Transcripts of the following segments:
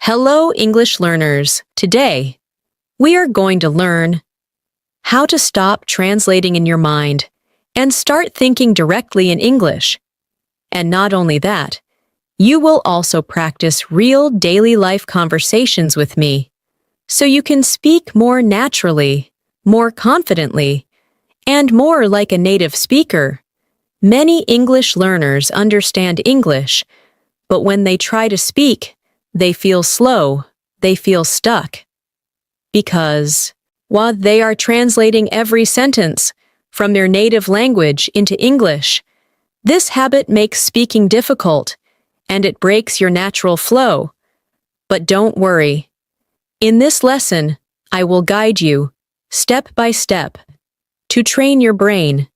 Hello, English learners. Today, we are going to learn how to stop translating in your mind and start thinking directly in English. And not only that, you will also practice real daily life conversations with me, so you can speak more naturally, more confidently, and more like a native speaker. Many English learners understand English, but when they try to speak, they feel slow, they feel stuck. Because while they are translating every sentence from their native language into English, this habit makes speaking difficult, and it breaks your natural flow. But don't worry. In this lesson, I will guide you, step by step, to train your brain,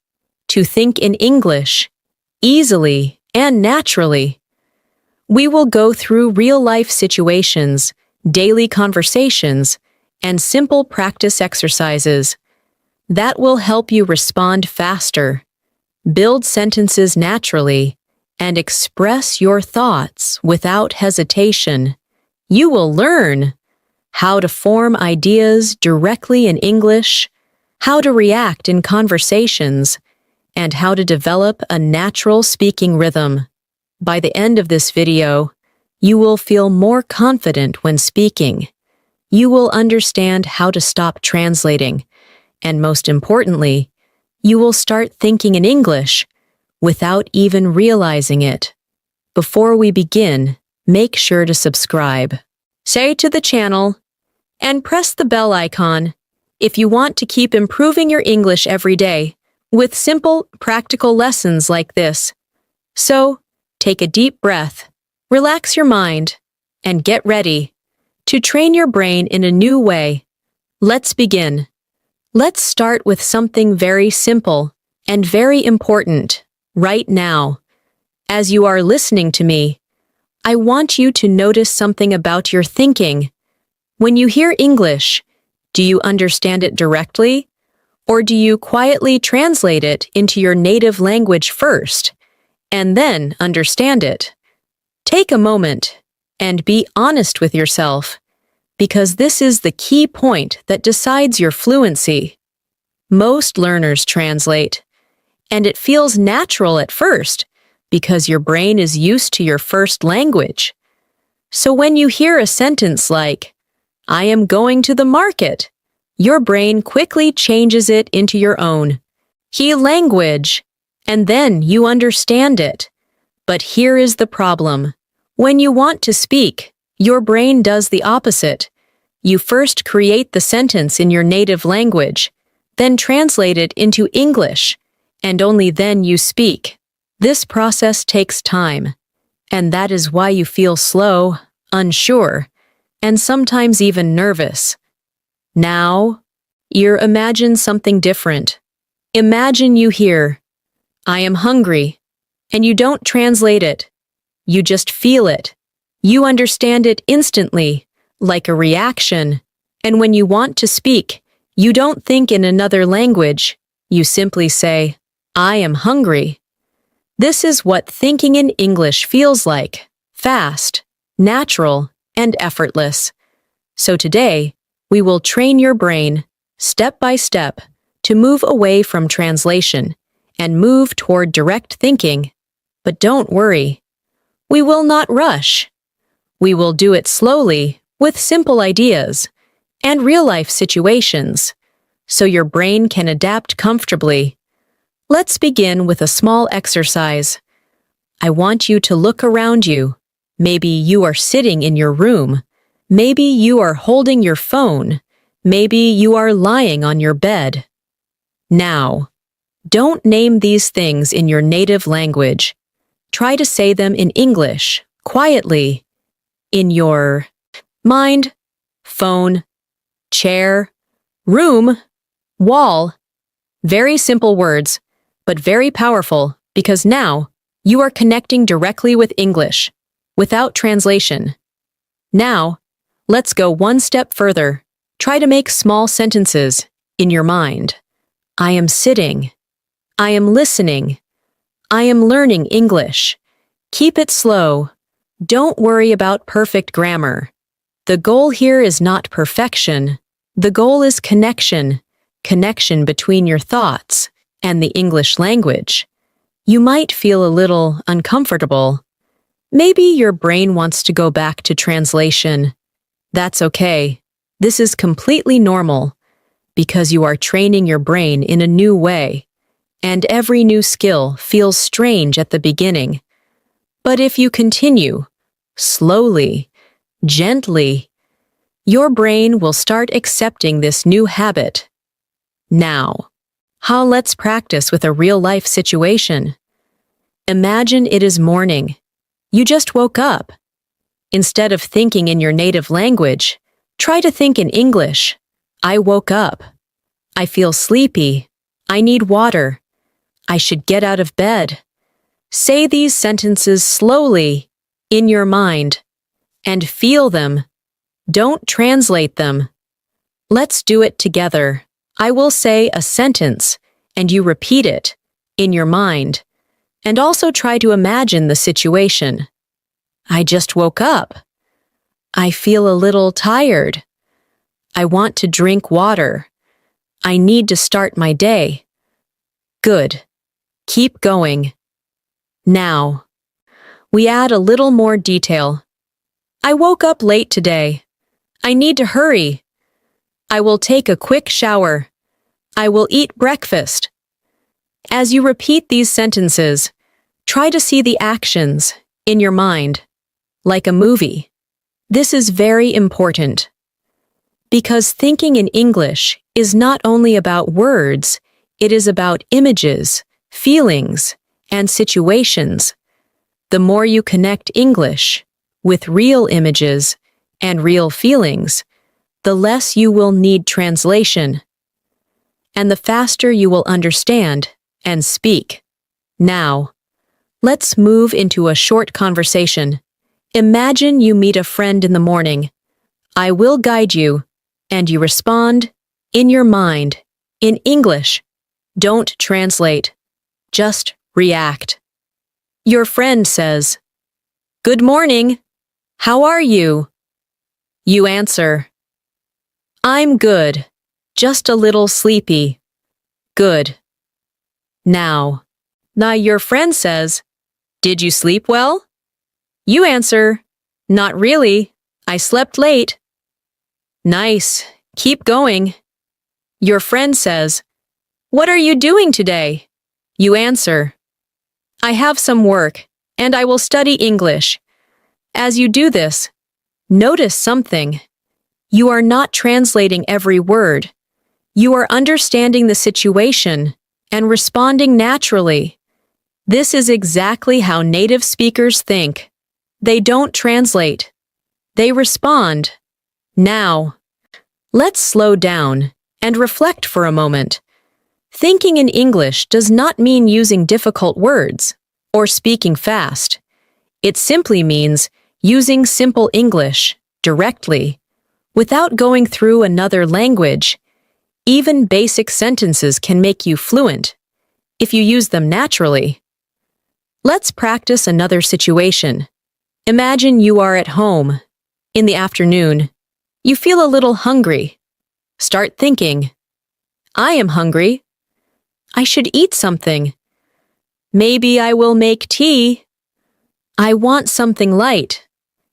to think in English, easily and naturally. We will go through real-life situations, daily conversations, and simple practice exercises that will help you respond faster, build sentences naturally, and express your thoughts without hesitation. You will learn how to form ideas directly in English, how to react in conversations, and how to develop a natural speaking rhythm. By the end of this video, you will feel more confident when speaking. You will understand how to stop translating, and most importantly, you will start thinking in English without even realizing it. Before we begin, make sure to subscribe, say to the channel, and press the bell icon if you want to keep improving your English every day with simple, practical lessons like this. So, take a deep breath, relax your mind, and get ready to train your brain in a new way. Let's begin. Let's start with something very simple and very important right now. As you are listening to me, I want you to notice something about your thinking. When you hear English, do you understand it directly, or do you quietly translate it into your native language first, and then understand it? Take a moment and be honest with yourself, because this is the key point that decides your fluency. Most learners translate, and it feels natural at first because your brain is used to your first language. So when you hear a sentence like, "I am going to the market," your brain quickly changes it into your own key language, and then you understand it. But here is the problem. When you want to speak, your brain does the opposite. You first create the sentence in your native language, then translate it into English, and only then you speak. This process takes time, and that is why you feel slow, unsure, and sometimes even nervous. Now, imagine something different. Imagine you hear, "I am hungry," and you don't translate it. You just feel it. You understand it instantly, like a reaction. And when you want to speak, you don't think in another language. You simply say, "I am hungry." This is what thinking in English feels like: fast, natural, and effortless. So today, we will train your brain, step by step, to move away from translation and move toward direct thinking. But don't worry. We will not rush. We will do it slowly, with simple ideas and real-life situations, so your brain can adapt comfortably. Let's begin with a small exercise. I want you to look around you. Maybe you are sitting in your room. Maybe you are holding your phone. Maybe you are lying on your bed. Now, don't name these things in your native language. Try to say them in English, quietly, in your mind, phone, chair, room, wall. Very simple words, but very powerful, because now you are connecting directly with English, without translation. Now, let's go one step further. Try to make small sentences in your mind. I am sitting. I am listening. I am learning English. Keep it slow. Don't worry about perfect grammar. The goal here is not perfection. The goal is connection, connection between your thoughts and the English language. You might feel a little uncomfortable. Maybe your brain wants to go back to translation. That's okay. This is completely normal because you are training your brain in a new way, and every new skill feels strange at the beginning. But if you continue, slowly, gently, your brain will start accepting this new habit. Now, let's practice with a real-life situation. Imagine it is morning. You just woke up. Instead of thinking in your native language, try to think in English. I woke up. I feel sleepy. I need water. I should get out of bed. Say these sentences slowly, in your mind, and feel them. Don't translate them. Let's do it together. I will say a sentence, and you repeat it, in your mind, and also try to imagine the situation. I just woke up. I feel a little tired. I want to drink water. I need to start my day. Good. Keep going. Now, we add a little more detail. I woke up late today. I need to hurry. I will take a quick shower. I will eat breakfast. As you repeat these sentences, try to see the actions in your mind, like a movie. This is very important because thinking in English is not only about words, it is about images, feelings, and situations. The more you connect English with real images and real feelings, the less you will need translation, and the faster you will understand and speak. Now, let's move into a short conversation. Imagine you meet a friend in the morning. I will guide you, and you respond, in your mind, in English. Don't translate. Just react. Your friend says, "Good morning. How are you?" You answer, "I'm good. Just a little sleepy." Good. Now your friend says, "Did you sleep well?" You answer, "Not really. I slept late." Nice. Keep going. Your friend says, "What are you doing today?" You answer, "I have some work, and I will study English." As you do this, notice something. You are not translating every word. You are understanding the situation and responding naturally. This is exactly how native speakers think. They don't translate. They respond. Now, let's slow down and reflect for a moment. Thinking in English does not mean using difficult words or speaking fast. It simply means using simple English directly, without going through another language. Even basic sentences can make you fluent if you use them naturally. Let's practice another situation. Imagine you are at home. In the afternoon, you feel a little hungry. Start thinking, I am hungry. I should eat something. Maybe I will make tea. I want something light.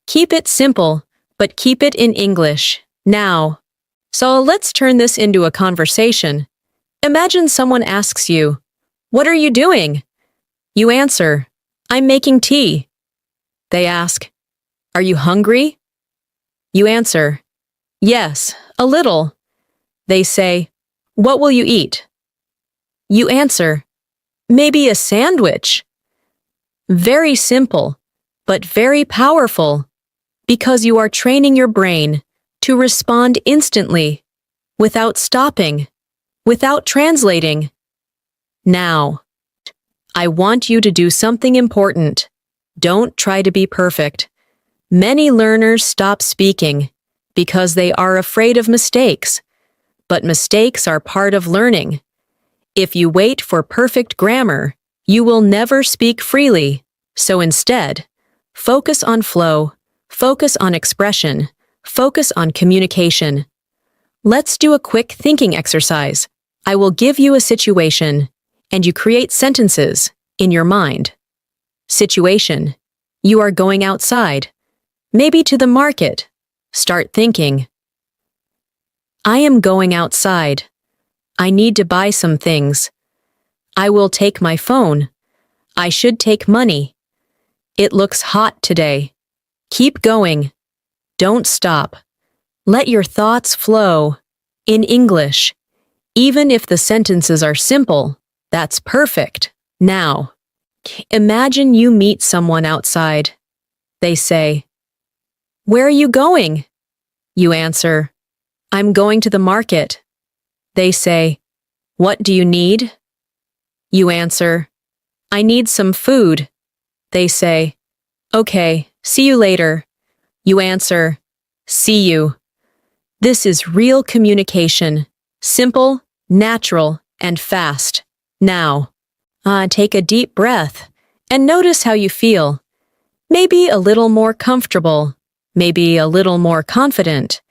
Keep it simple, but keep it in English. Now, so let's turn this into a conversation. Imagine someone asks you, "What are you doing?" You answer, "I'm making tea." They ask, "Are you hungry?" You answer, "Yes, a little." They say, "What will you eat?" You answer, "Maybe a sandwich." Very simple, but very powerful, because you are training your brain to respond instantly, without stopping, without translating. Now, I want you to do something important. Don't try to be perfect. Many learners stop speaking because they are afraid of mistakes, but mistakes are part of learning. If you wait for perfect grammar, you will never speak freely. So instead, focus on flow, focus on expression, Focus on communication. Let's do a quick thinking exercise. I will give you a situation, and you create sentences in your mind. Situation. You are going outside. Maybe to the market. Start thinking. I am going outside. I need to buy some things. I will take my phone. I should take money. It looks hot today. Keep going. Don't stop. Let your thoughts flow. In English. Even if the sentences are simple, that's perfect. Now, imagine you meet someone outside. They say, "Where are you going?" You answer, "I'm going to the market." They say, "What do you need?" You answer, "I need some food." They say, "Okay, see you later." You answer, "See you." This is real communication. Simple, natural, and fast. Now, take a deep breath and notice how you feel. Maybe a little more comfortable, maybe a little more confident.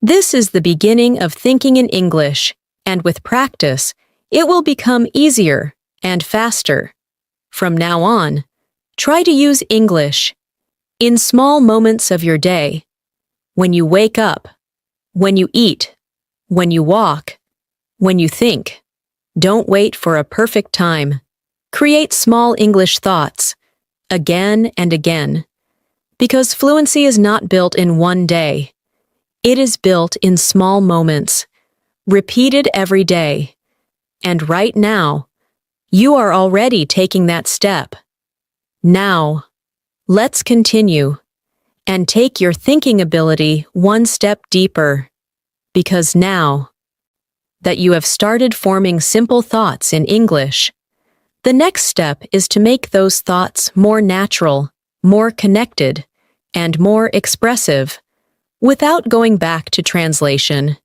This is the beginning of thinking in English, and with practice, it will become easier and faster. From now on, try to use English in small moments of your day. When you wake up, when you eat, when you walk, when you think. Don't wait for a perfect time. Create small English thoughts, again and again. Because fluency is not built in one day. It is built in small moments, repeated every day. And right now, you are already taking that step. Now, let's continue and take your thinking ability one step deeper. Because now that you have started forming simple thoughts in English, the next step is to make those thoughts more natural, more connected, and more expressive, without going back to translation.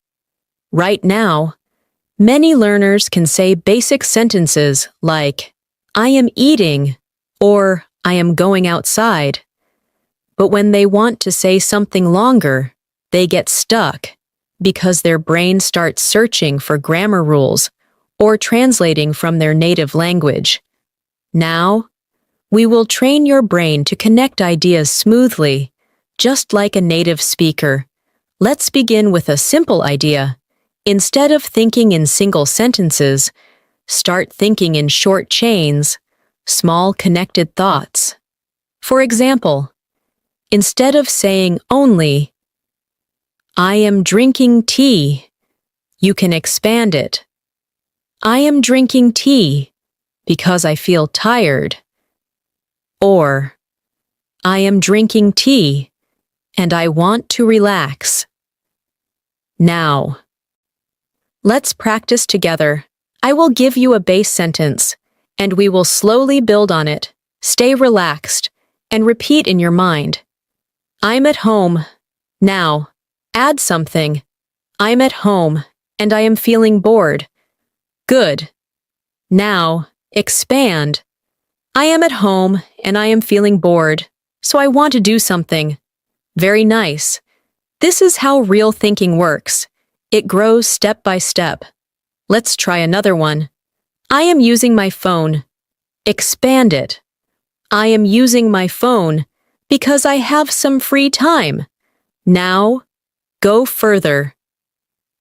Right now, many learners can say basic sentences like, "I am eating," or "I am going outside." But when they want to say something longer, they get stuck because their brain starts searching for grammar rules or translating from their native language. Now, we will train your brain to connect ideas smoothly, just like a native speaker. Let's begin with a simple idea. Instead of thinking in single sentences, start thinking in short chains, small connected thoughts. For example, instead of saying only, "I am drinking tea," you can expand it. "I am drinking tea because I feel tired." Or, "I am drinking tea and I want to relax." Now, let's practice together. I will give you a base sentence, and we will slowly build on it. Stay relaxed and repeat in your mind. I'm at home. Now, add something. I'm at home and I am feeling bored. Good. Now, expand. I am at home and I am feeling bored, so I want to do something. Very nice. This is how real thinking works. It grows step by step. Let's try another one. I am using my phone. Expand it. I am using my phone because I have some free time. Now, go further.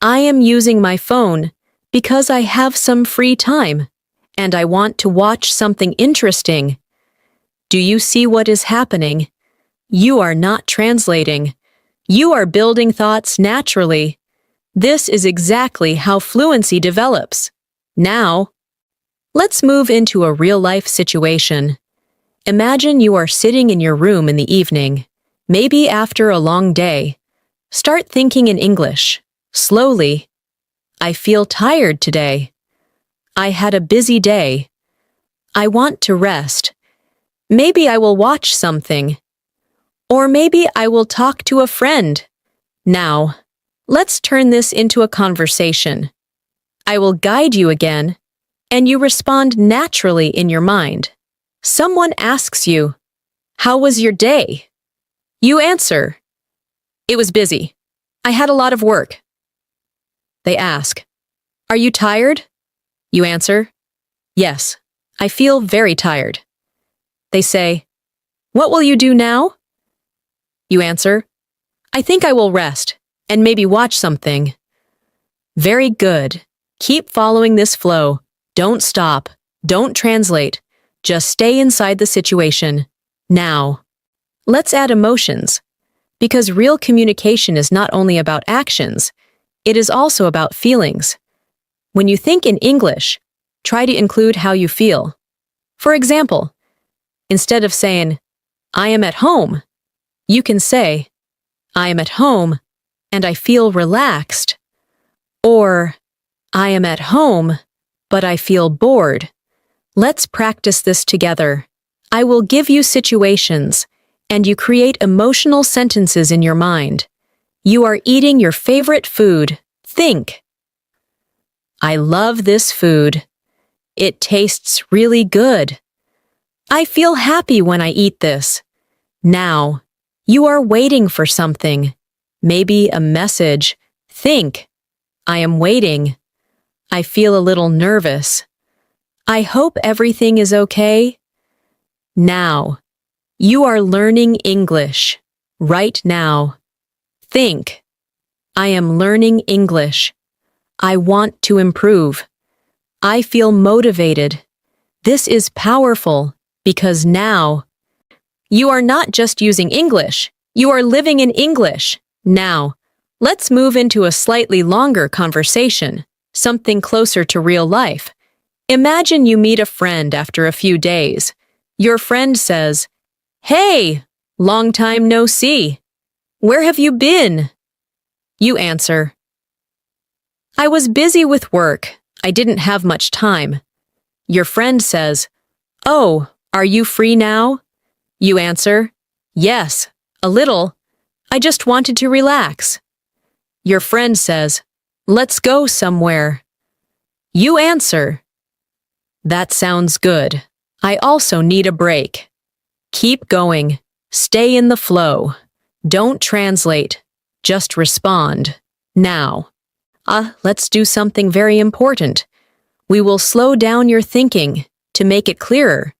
I am using my phone because I have some free time and I want to watch something interesting. Do you see what is happening? You are not translating. You are building thoughts naturally. This is exactly how fluency develops. Now, let's move into a real-life situation. Imagine you are sitting in your room in the evening, maybe after a long day. Start thinking in English, slowly. I feel tired today. I had a busy day. I want to rest. Maybe I will watch something. Or maybe I will talk to a friend. Now, let's turn this into a conversation. I will guide you again, and you respond naturally in your mind. Someone asks you, "How was your day?" You answer, It was busy. I had a lot of work. They ask, Are you tired? You answer, Yes, I feel very tired. They say, What will you do now? You answer, I think I will rest and maybe watch something. Very good. Keep following this flow. Don't stop. Don't translate. Just stay inside the situation. Now, let's add emotions. Because real communication is not only about actions, it is also about feelings. When you think in English, try to include how you feel. For example, instead of saying, I am at home, you can say, I am at home and I feel relaxed. Or, I am at home, but I feel bored. Let's practice this together. I will give you situations, and you create emotional sentences in your mind. You are eating your favorite food. Think. I love this food. It tastes really good. I feel happy when I eat this. Now, you are waiting for something. Maybe a message. Think. I am waiting. I feel a little nervous. I hope everything is okay. Now, you are learning English. Right now. Think. I am learning English. I want to improve. I feel motivated. This is powerful because now you are not just using English, you are living in English. Now, let's move into a slightly longer conversation, something closer to real life. Imagine you meet a friend after a few days. Your friend says, Hey, long time no see. Where have you been? You answer, I was busy with work. I didn't have much time. Your friend says, Oh, are you free now? You answer, Yes, a little. I just wanted to relax. Your friend says, Let's go somewhere. You answer, That sounds good. I also need a break. Keep going. Stay in the flow. Don't translate. Just respond. Now. Let's do something very important. We will slow down your thinking to make it clearer,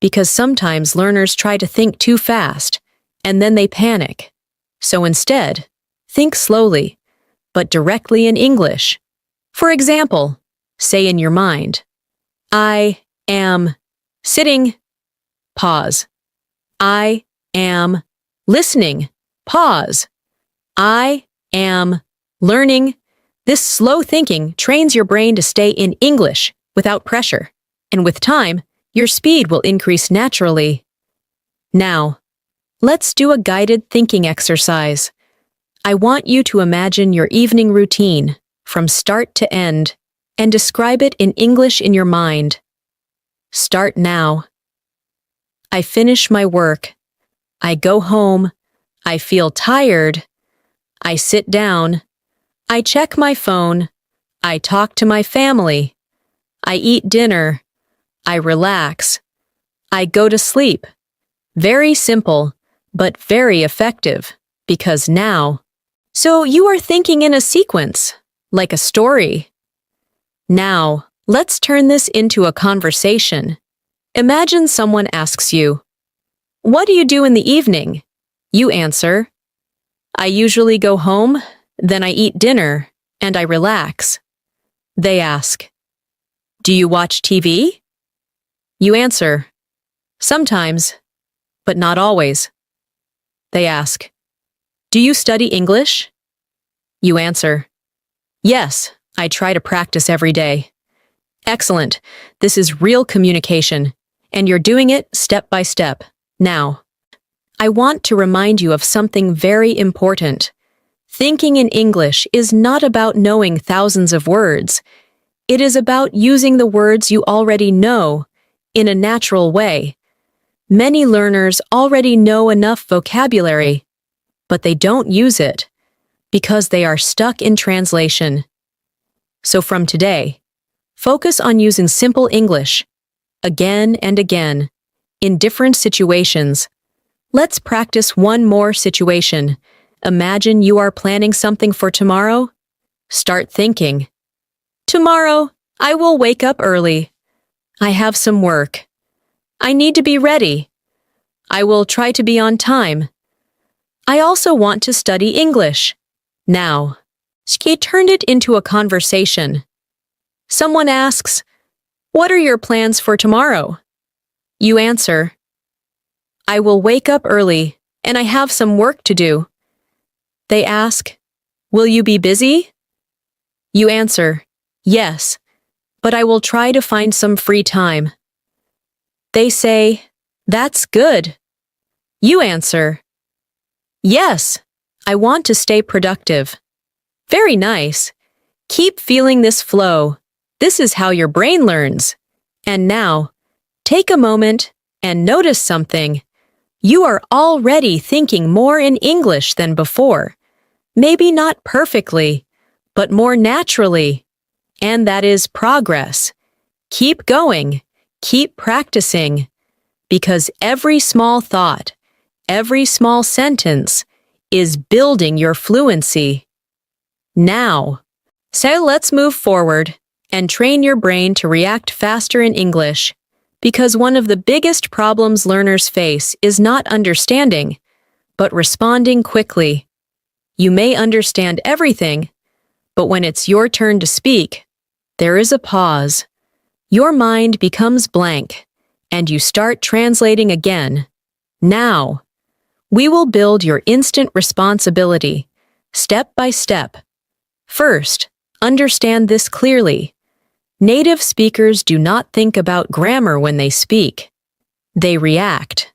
because sometimes learners try to think too fast, and then they panic. So instead, think slowly, but directly in English. For example, say in your mind, I am sitting, pause. I am listening, pause. I am learning. This slow thinking trains your brain to stay in English without pressure, and with time, your speed will increase naturally. Now, let's do a guided thinking exercise. I want you to imagine your evening routine from start to end and describe it in English in your mind. Start now. I finish my work. I go home. I feel tired. I sit down. I check my phone. I talk to my family. I eat dinner. I relax. I go to sleep. Very simple, but very effective, because now. So you are thinking in a sequence, like a story. Now, let's turn this into a conversation. Imagine someone asks you, What do you do in the evening? You answer, I usually go home, then I eat dinner, and I relax. They ask, Do you watch TV? You answer, Sometimes, but not always. They ask, Do you study English? You answer, Yes, I try to practice every day. Excellent. This is real communication, and you're doing it step by step. Now, I want to remind you of something very important. Thinking in English is not about knowing thousands of words. It is about using the words you already know in a natural way. Many learners already know enough vocabulary, but they don't use it because they are stuck in translation. So from today, focus on using simple English again and again in different situations. Let's practice one more situation. Imagine you are planning something for tomorrow. Start thinking. Tomorrow, I will wake up early. I have some work. I need to be ready. I will try to be on time. I also want to study English. Now, she turned it into a conversation. Someone asks, "What are your plans for tomorrow?" You answer, "I will wake up early and I have some work to do." They ask, "Will you be busy?" You answer, "Yes, but I will try to find some free time." They say, "That's good." You answer, "Yes, I want to stay productive." Very nice. Keep feeling this flow. This is how your brain learns. And now, take a moment and notice something. You are already thinking more in English than before. Maybe not perfectly, but more naturally. And that is progress. Keep going. Keep practicing. Because every small thought, every small sentence is building your fluency. Now, so let's move forward and train your brain to react faster in English, because one of the biggest problems learners face is not understanding, but responding quickly. You may understand everything, but when it's your turn to speak, there is a pause. Your mind becomes blank, and you start translating again. Now, we will build your instant responsibility, step by step. First, understand this clearly. Native speakers do not think about grammar when they speak. They react.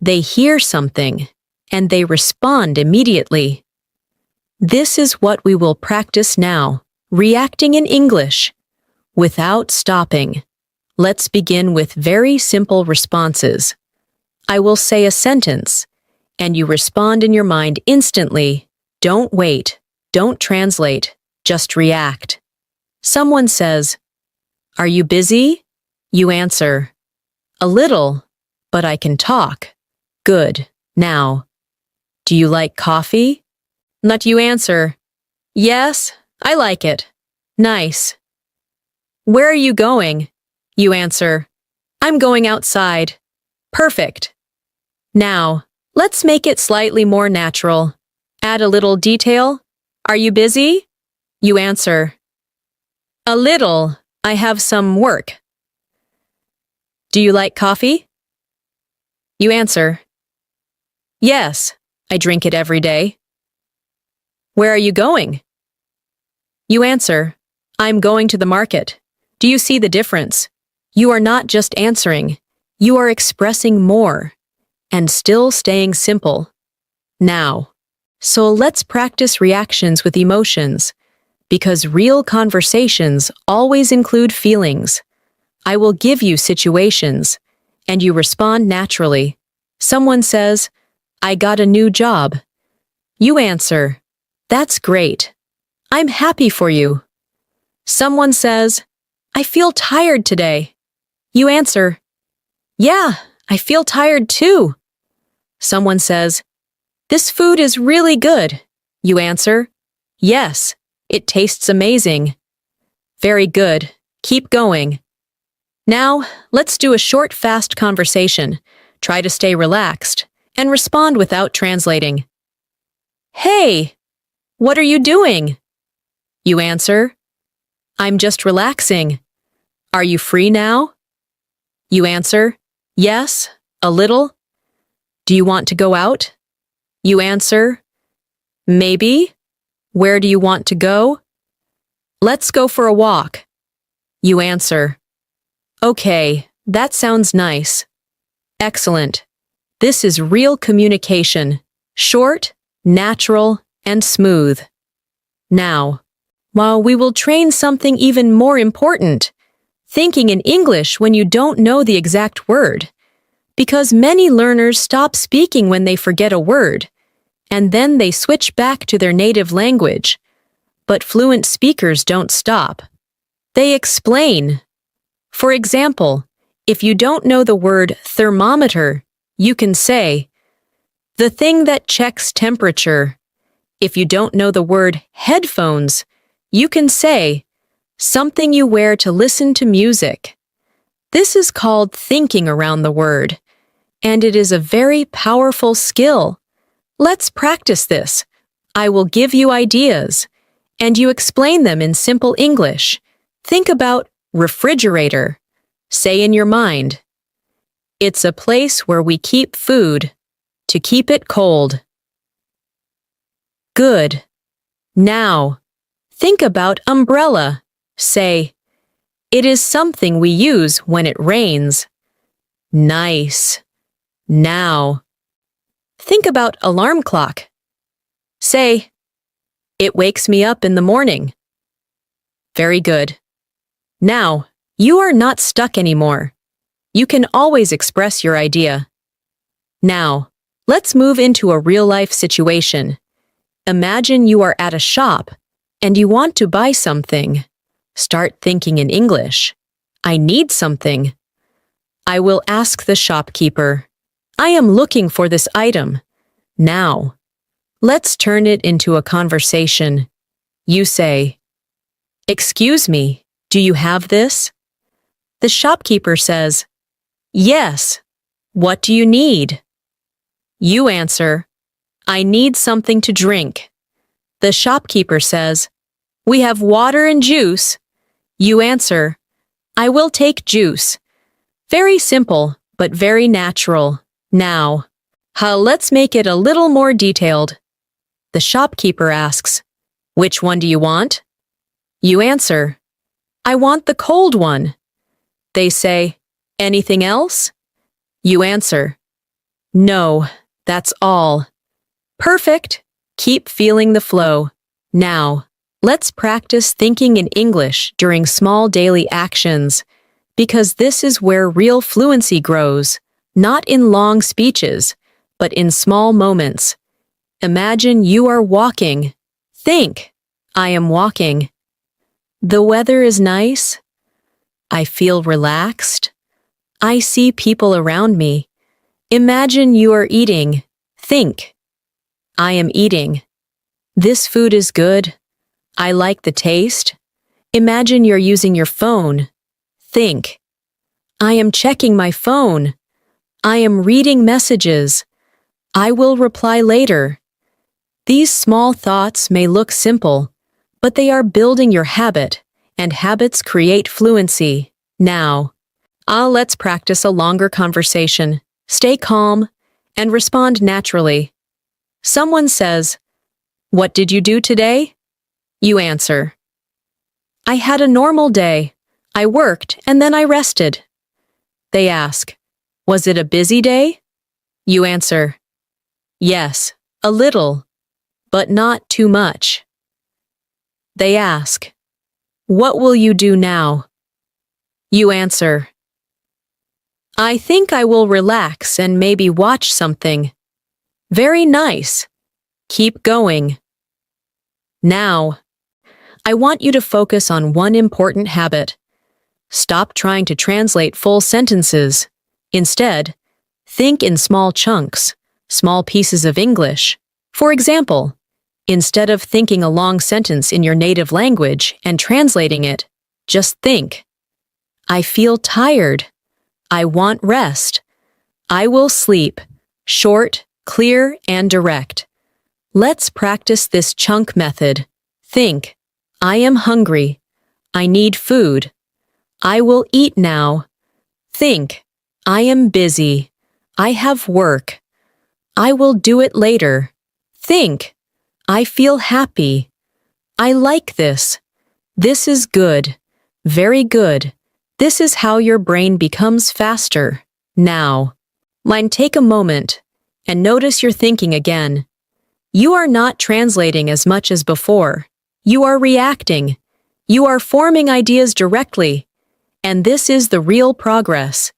They hear something, and they respond immediately. This is what we will practice now, reacting in English, without stopping. Let's begin with very simple responses. I will say a sentence, and you respond in your mind instantly. Don't wait. Don't translate. Just react. Someone says, "Are you busy?" You answer, "A little, but I can talk." Good. Now, do you like coffee? Not you answer, "Yes, I like it." Nice. Where are you going? You answer, "I'm going outside." Perfect. Now, let's make it slightly more natural. Add a little detail. Are you busy? You answer, "A little. I have some work." Do you like coffee? You answer, "Yes, I drink it every day." Where are you going? You answer, "I'm going to the market." Do you see the difference? You are not just answering. You are expressing more and still staying simple. Now, so let's practice reactions with emotions, because real conversations always include feelings. I will give you situations, and you respond naturally. Someone says, "I got a new job." You answer, "That's great. I'm happy for you." Someone says, "I feel tired today." You answer, "Yeah, I feel tired too." Someone says, "This food is really good." You answer, "Yes, it tastes amazing." Very good. Keep going. Now, let's do a short, fast conversation. Try to stay relaxed and respond without translating. "Hey, what are you doing?" You answer, "I'm just relaxing." Are you free now? You answer, "Yes, a little." Do you want to go out? You answer, "Maybe." Where do you want to go? Let's go for a walk. You answer, "Okay, that sounds nice." Excellent. This is real communication, short, natural, and smooth. Now, while we will train something even more important, thinking in English when you don't know the exact word, because many learners stop speaking when they forget a word, and then they switch back to their native language. But fluent speakers don't stop. They explain. For example, if you don't know the word thermometer, you can say, "The thing that checks temperature." If you don't know the word headphones, you can say, something you wear to listen to music. This is called thinking around the word, and it is a very powerful skill. Let's practice this. I will give you ideas, and you explain them in simple English. Think about refrigerator. Say in your mind, it's a place where we keep food to keep it cold. Good. Now, think about umbrella. Say, it is something we use when it rains. Nice. Now, think about alarm clock. Say, it wakes me up in the morning. Very good. Now, you are not stuck anymore. You can always express your idea. Now, let's move into a real-life situation. Imagine you are at a shop and you want to buy something. Start thinking in English. I need something. I will ask the shopkeeper. I am looking for this item. Now, let's turn it into a conversation. You say, excuse me, do you have this? The shopkeeper says, yes. What do you need? You answer, I need something to drink. The shopkeeper says, we have water and juice. You answer, I will take juice. Very simple, but very natural. Now, let's make it a little more detailed. The shopkeeper asks, which one do you want? You answer, I want the cold one. They say, anything else? You answer, no, that's all. Perfect. Keep feeling the flow. Now, let's practice thinking in English during small daily actions, because this is where real fluency grows, not in long speeches, but in small moments. Imagine you are walking. Think, I am walking. The weather is nice. I feel relaxed. I see people around me. Imagine you are eating. Think, I am eating. This food is good. I like the taste. Imagine you're using your phone. Think, I am checking my phone. I am reading messages. I will reply later. These small thoughts may look simple, but they are building your habit, and habits create fluency. Now, let's practice a longer conversation. Stay calm and respond naturally. Someone says, what did you do today? You answer, I had a normal day. I worked and then I rested. They ask, was it a busy day? You answer, yes, a little, but not too much. They ask, what will you do now? You answer, I think I will relax and maybe watch something. Very nice. Keep going. Now, I want you to focus on one important habit. Stop trying to translate full sentences. Instead, think in small chunks, small pieces of English. For example, instead of thinking a long sentence in your native language and translating it, just think, I feel tired. I want rest. I will sleep. Short, clear, and direct. Let's practice this chunk method. Think, I am hungry. I need food. I will eat now. Think, I am busy. I have work. I will do it later. Think, I feel happy. I like this. This is good. Very good. This is how your brain becomes faster. Now, take a moment and notice your thinking again. You are not translating as much as before. You are reacting. You are forming ideas directly. And this is the real progress.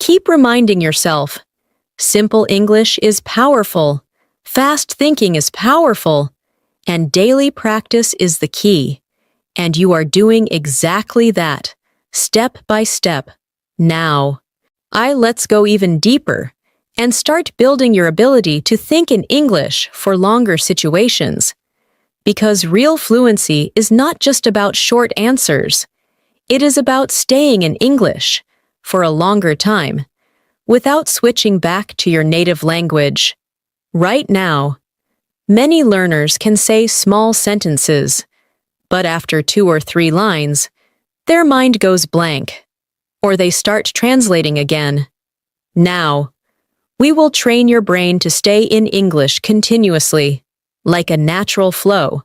Keep reminding yourself, simple English is powerful. Fast thinking is powerful. And daily practice is the key. And you are doing exactly that. Step by step. Now, let's go even deeper and start building your ability to think in English for longer situations. Because real fluency is not just about short answers. It is about staying in English for a longer time without switching back to your native language. Right now, many learners can say small sentences, but after 2 or 3 lines, their mind goes blank, or they start translating again. Now, we will train your brain to stay in English continuously, like a natural flow.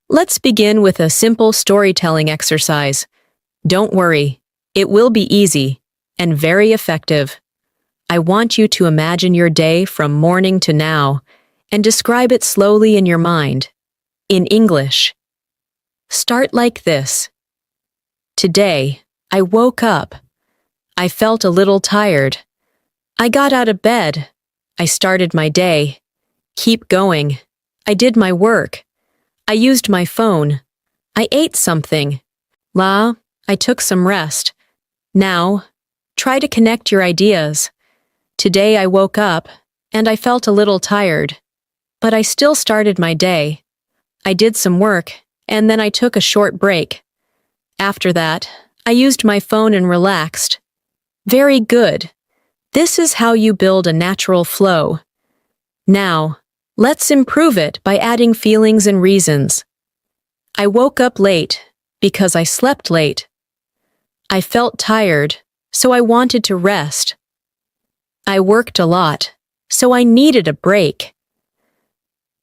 Let's begin with a simple storytelling exercise. Don't worry, it will be easy and very effective. I want you to imagine your day from morning to now and describe it slowly in your mind, in English. Start like this. Today, I woke up. I felt a little tired. I got out of bed. I started my day. Keep going. I did my work. I used my phone. I ate something. I took some rest. Now, try to connect your ideas. Today I woke up, and I felt a little tired. But I still started my day. I did some work, and then I took a short break. After that, I used my phone and relaxed. Very good. This is how you build a natural flow. Now, let's improve it by adding feelings and reasons. I woke up late because I slept late. I felt tired, so I wanted to rest. I worked a lot, so I needed a break.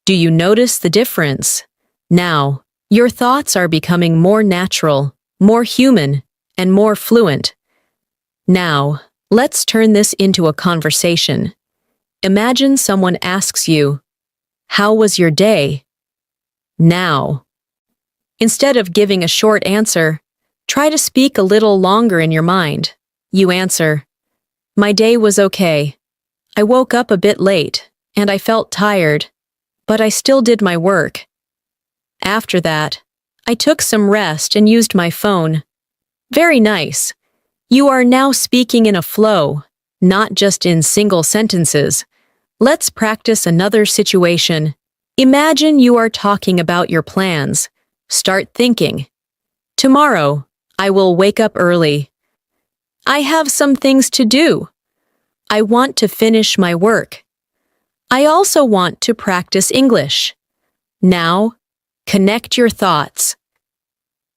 Do you notice the difference? Now, your thoughts are becoming more natural, more human, and more fluent. Now, let's turn this into a conversation. Imagine someone asks you, "How was your day?" Now, instead of giving a short answer, try to speak a little longer in your mind. You answer, "My day was okay. I woke up a bit late, and I felt tired, but I still did my work. After that, I took some rest and used my phone." Very nice. You are now speaking in a flow, not just in single sentences. Let's practice another situation. Imagine you are talking about your plans. Start thinking. Tomorrow, I will wake up early. I have some things to do. I want to finish my work. I also want to practice English. Now, connect your thoughts.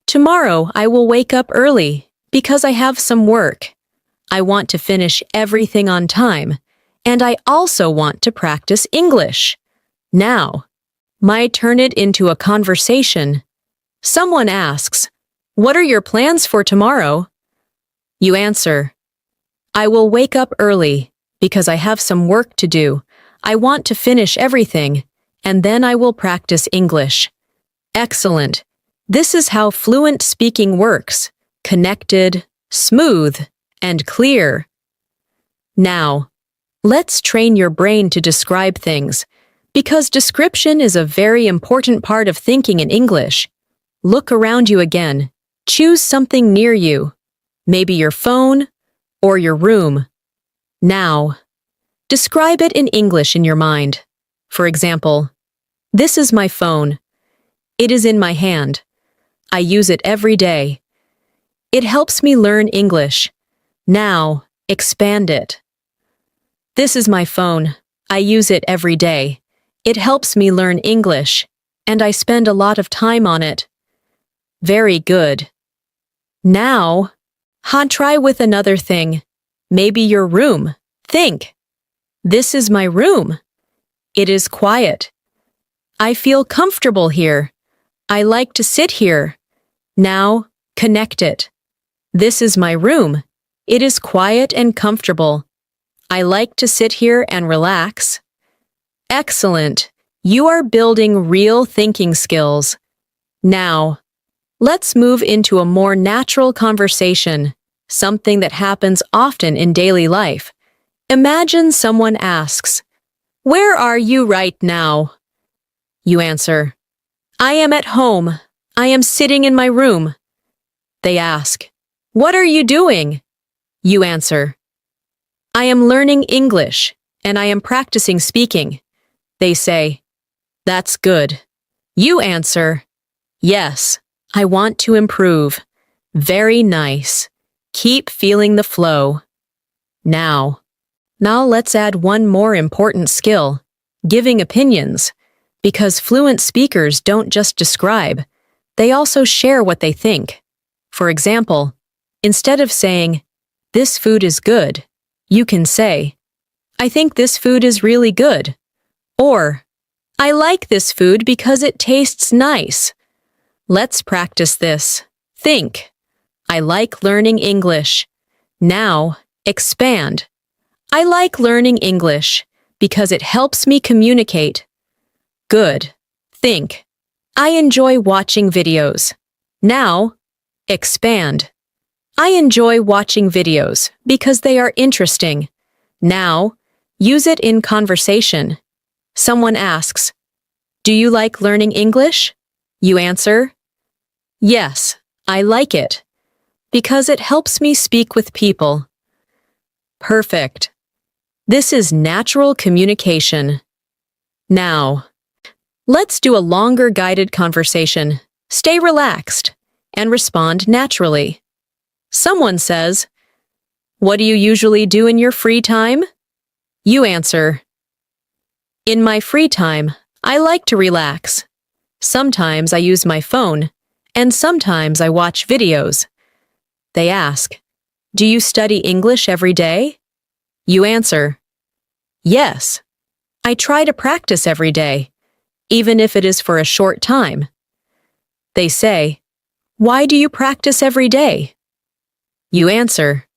Tomorrow, I will wake up early because I have some work. I want to finish everything on time, and I also want to practice English. Now, might turn it into a conversation. Someone asks, "What are your plans for tomorrow?" You answer, "I will wake up early because I have some work to do. I want to finish everything, and then I will practice English." Excellent. This is how fluent speaking works. Connected, smooth, and clear. Now, let's train your brain to describe things, because description is a very important part of thinking in English. Look around you again. Choose something near you, maybe your phone or your room. Now, describe it in English in your mind. For example, this is my phone. It is in my hand. I use it every day. It helps me learn English. Now, expand it. This is my phone. I use it every day. It helps me learn English, and I spend a lot of time on it. Very good. Now, try with another thing. Maybe your room. Think. This is my room. It is quiet. I feel comfortable here. I like to sit here. Now, connect it. This is my room. It is quiet and comfortable. I like to sit here and relax. Excellent. You are building real thinking skills. Now, let's move into a more natural conversation, something that happens often in daily life. Imagine someone asks, "Where are you right now?" You answer, "I am at home. I am sitting in my room." They ask, "What are you doing?" You answer, "I am learning English, and I am practicing speaking. They say, "That's good." You answer, "Yes, I want to improve." Very nice. Keep feeling the flow. Now let's add one more important skill, giving opinions, because fluent speakers don't just describe, they also share what they think. For example, instead of saying, "This food is good," you can say, "I think this food is really good," or, "I like this food because it tastes nice." Let's practice this. Think. I like learning English. Now, expand. I like learning English because it helps me communicate. Good. Think. I enjoy watching videos. Now, expand. I enjoy watching videos because they are interesting. Now, use it in conversation. Someone asks, "Do you like learning English?" You answer, "Yes, I like it, because it helps me speak with people." Perfect. This is natural communication. Now, let's do a longer guided conversation. Stay relaxed and respond naturally. Someone says, "What do you usually do in your free time?" You answer, "In my free time, I like to relax. Sometimes I use my phone, and sometimes I watch videos." They ask, "Do you study English every day?" You answer, "Yes, I try to practice every day, even if it is for a short time." They say, "Why do you practice every day?" You answer,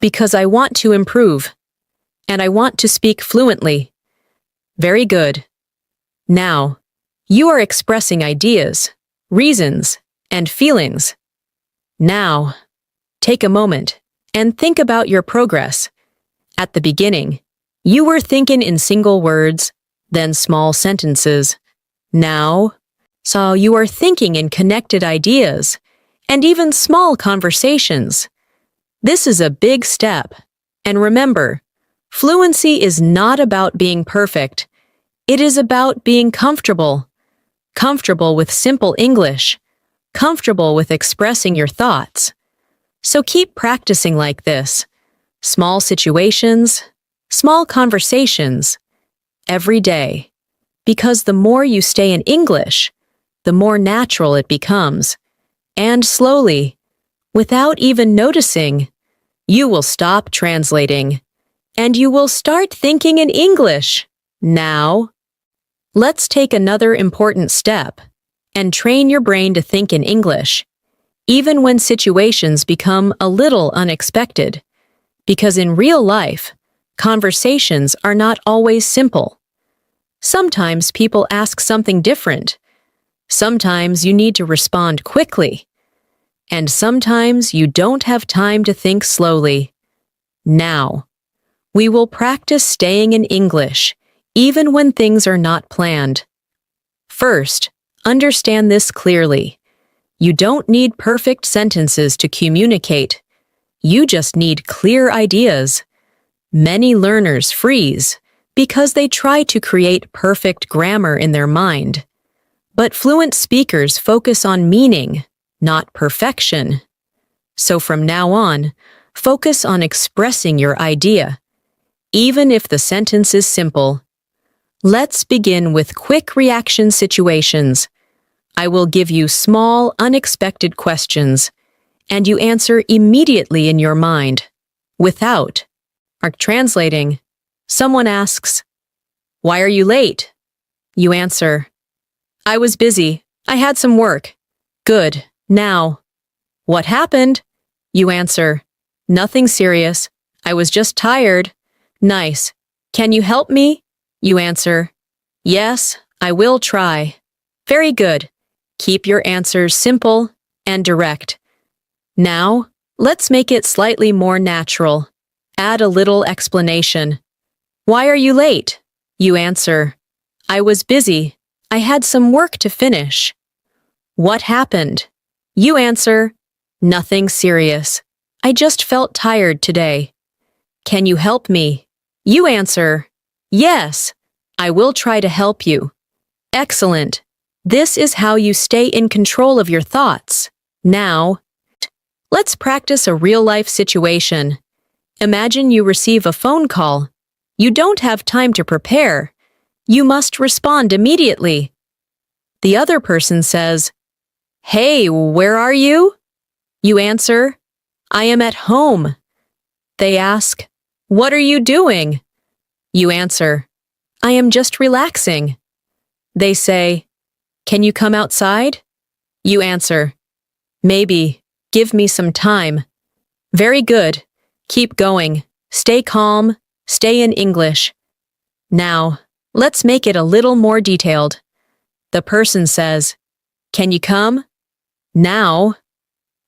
"Because I want to improve, and I want to speak fluently." Very good. Now, you are expressing ideas, reasons, and feelings. Now, take a moment and think about your progress. At the beginning, you were thinking in single words, then small sentences. Now, so you are thinking in connected ideas, and even small conversations. This is a big step. And remember, fluency is not about being perfect. It is about being comfortable. Comfortable with simple English. Comfortable with expressing your thoughts. So keep practicing like this. Small situations, small conversations, every day. Because the more you stay in English, the more natural it becomes. And slowly, without even noticing, you will stop translating, and you will start thinking in English. Now, let's take another important step and train your brain to think in English, even when situations become a little unexpected. Because in real life, conversations are not always simple. Sometimes people ask something different. Sometimes you need to respond quickly. And sometimes you don't have time to think slowly. Now, we will practice staying in English, even when things are not planned. First, understand this clearly. You don't need perfect sentences to communicate. You just need clear ideas. Many learners freeze because they try to create perfect grammar in their mind. But fluent speakers focus on meaning, not perfection. So from now on, focus on expressing your idea, even if the sentence is simple. Let's begin with quick reaction situations. I will give you small, unexpected questions, and you answer immediately in your mind, without translating. Someone asks, "Why are you late?" You answer, "I was busy. I had some work." Good. Now, "What happened?" You answer, "Nothing serious. I was just tired." Nice. "Can you help me?" You answer, "Yes, I will try." Very good. Keep your answers simple and direct. Now, let's make it slightly more natural. Add a little explanation. "Why are you late?" You answer, "I was busy. I had some work to finish." "What happened?" You answer, "Nothing serious. I just felt tired today." "Can you help me?" You answer, yes, I will try to help you. Excellent. This is how you stay in control of your thoughts. Now, let's practice a real-life situation. Imagine you receive a phone call. You don't have time to prepare. You must respond immediately. The other person says, "Hey, where are you?" You answer, "I am at home." They ask, "What are you doing?" You answer, "I am just relaxing." They say, "Can you come outside?" You answer, "Maybe. Give me some time." Very good. Keep going. Stay calm. Stay in English. Now, let's make it a little more detailed. The person says, "Can you come?" Now,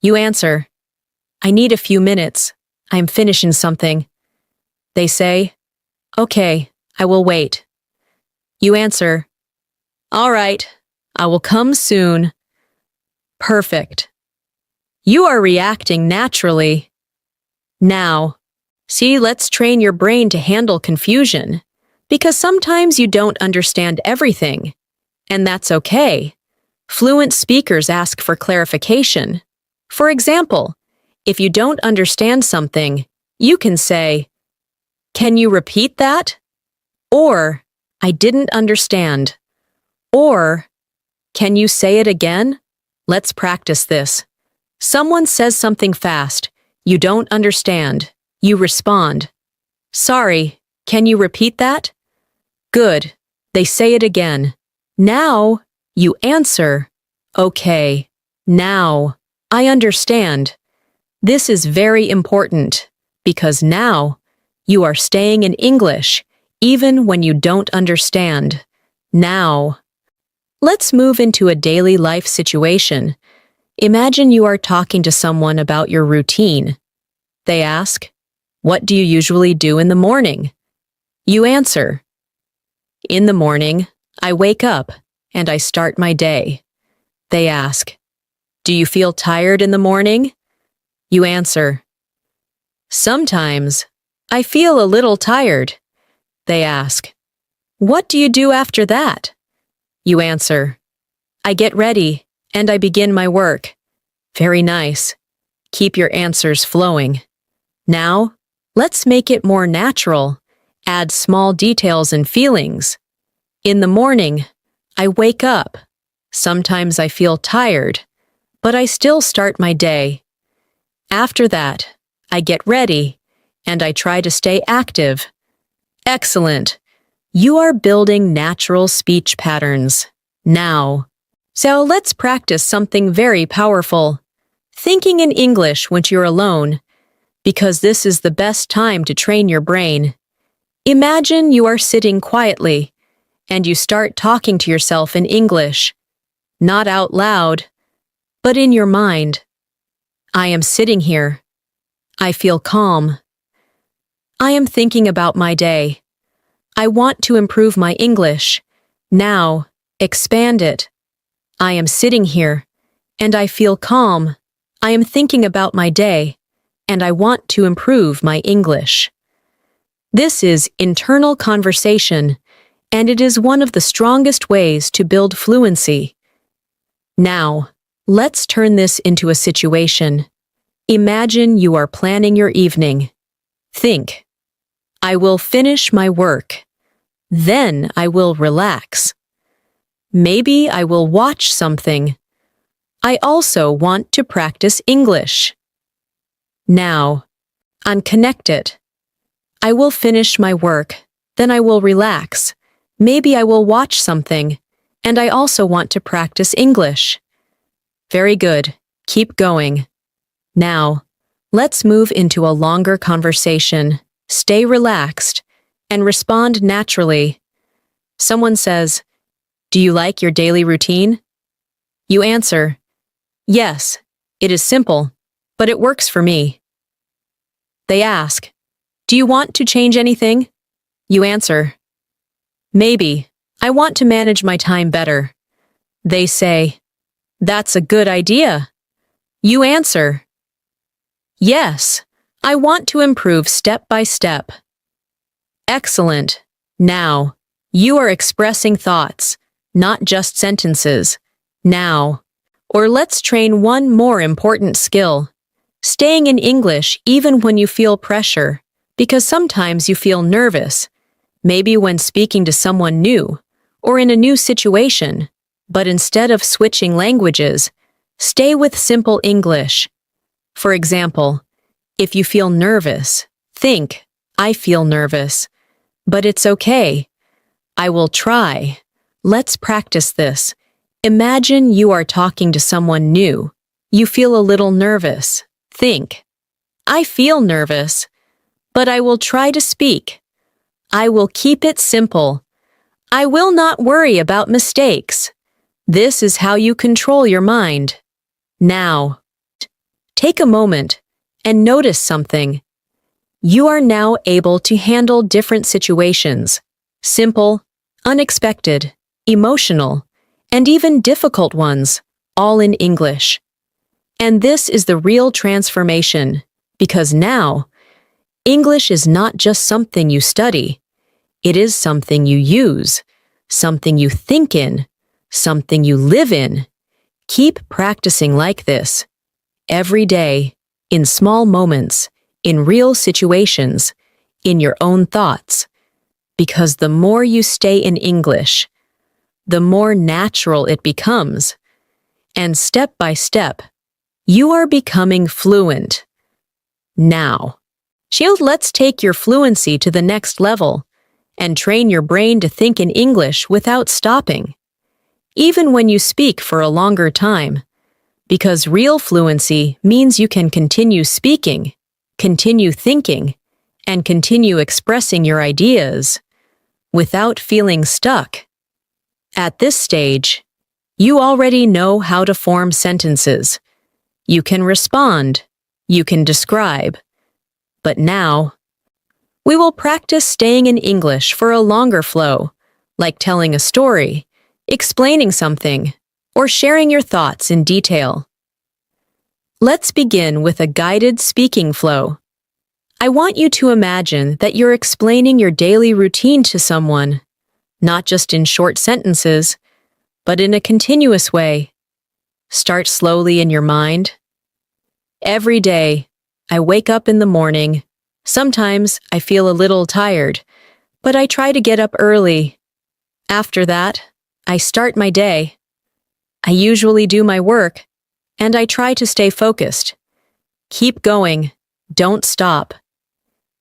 you answer, "I need a few minutes. I'm finishing something." They say, "Okay, I will wait." You answer, "All right, I will come soon." Perfect. You are reacting naturally. Now, see, let's train your brain to handle confusion, because sometimes you don't understand everything, and that's okay. Fluent speakers ask for clarification. For example, if you don't understand something, you can say, "Can you repeat that?" Or, "I didn't understand." Or, "Can you say it again?" Let's practice this. Someone says something fast. You don't understand. You respond, "Sorry, can you repeat that?" Good. They say it again. Now, you answer, "Okay, now, I understand." This is very important, because now, you are staying in English, even when you don't understand. Now, let's move into a daily life situation. Imagine you are talking to someone about your routine. They ask, "What do you usually do in the morning?" You answer, "In the morning, I wake up and I start my day." They ask, "Do you feel tired in the morning?" You answer, "Sometimes, I feel a little tired." They ask, "What do you do after that?" You answer, "I get ready and I begin my work." Very nice. Keep your answers flowing. Now, let's make it more natural. Add small details and feelings. In the morning, I wake up. Sometimes I feel tired, but I still start my day. After that, I get ready, and I try to stay active. Excellent. You are building natural speech patterns. Now, so let's practice something very powerful. Thinking in English when you're alone, because this is the best time to train your brain. Imagine you are sitting quietly, and you start talking to yourself in English. Not out loud, but in your mind. I am sitting here. I feel calm. I am thinking about my day. I want to improve my English. Now, expand it. I am sitting here, and I feel calm. I am thinking about my day, and I want to improve my English. This is internal conversation, and it is one of the strongest ways to build fluency. Now, let's turn this into a situation. Imagine you are planning your evening. Think, I will finish my work. Then I will relax. Maybe I will watch something. I also want to practice English. Now, unconnect it. I will finish my work. Then I will relax. Maybe I will watch something. And I also want to practice English. Very good. Keep going. Now, let's move into a longer conversation. Stay relaxed and respond naturally. Someone says, "Do you like your daily routine?" You answer, "Yes, it is simple, but it works for me." They ask, "Do you want to change anything?" You answer, "Maybe. I want to manage my time better." They say, "That's a good idea." You answer, "Yes, I want to improve step by step." Excellent. Now, you are expressing thoughts, not just sentences. Now, or let's train one more important skill. Staying in English even when you feel pressure, because sometimes you feel nervous, maybe when speaking to someone new, or in a new situation. But instead of switching languages, stay with simple English. For example, if you feel nervous, think, I feel nervous. But it's okay. I will try. Let's practice this. Imagine you are talking to someone new. You feel a little nervous. Think, I feel nervous, but I will try to speak. I will keep it simple. I will not worry about mistakes. This is how you control your mind. Now, take a moment and notice something. You are now able to handle different situations, simple, unexpected, emotional, and even difficult ones, all in English. And this is the real transformation, because now, English is not just something you study. It is something you use, something you think in, something you live in. Keep practicing like this, every day, in small moments, in real situations, in your own thoughts. Because the more you stay in English, the more natural it becomes. And step by step, you are becoming fluent. Now, let's take your fluency to the next level and train your brain to think in English without stopping, even when you speak for a longer time. Because real fluency means you can continue speaking, continue thinking, and continue expressing your ideas without feeling stuck. At this stage, you already know how to form sentences. You can respond. You can describe. But now, we will practice staying in English for a longer flow, like telling a story, explaining something, or sharing your thoughts in detail. Let's begin with a guided speaking flow. I want you to imagine that you're explaining your daily routine to someone, not just in short sentences, but in a continuous way. Start slowly in your mind. Every day, I wake up in the morning. Sometimes I feel a little tired, but I try to get up early. After that, I start my day. I usually do my work, and I try to stay focused. Keep going. Don't stop.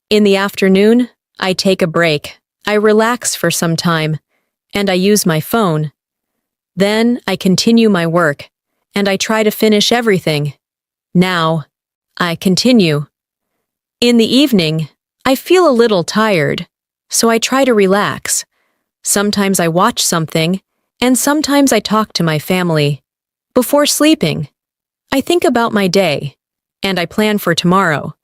In the afternoon, I take a break. I relax for some time, and I use my phone. Then I continue my work, and I try to finish everything. Now, I continue. In the evening, I feel a little tired, so I try to relax. Sometimes I watch something, and sometimes I talk to my family. Before sleeping, I think about my day, and I plan for tomorrow.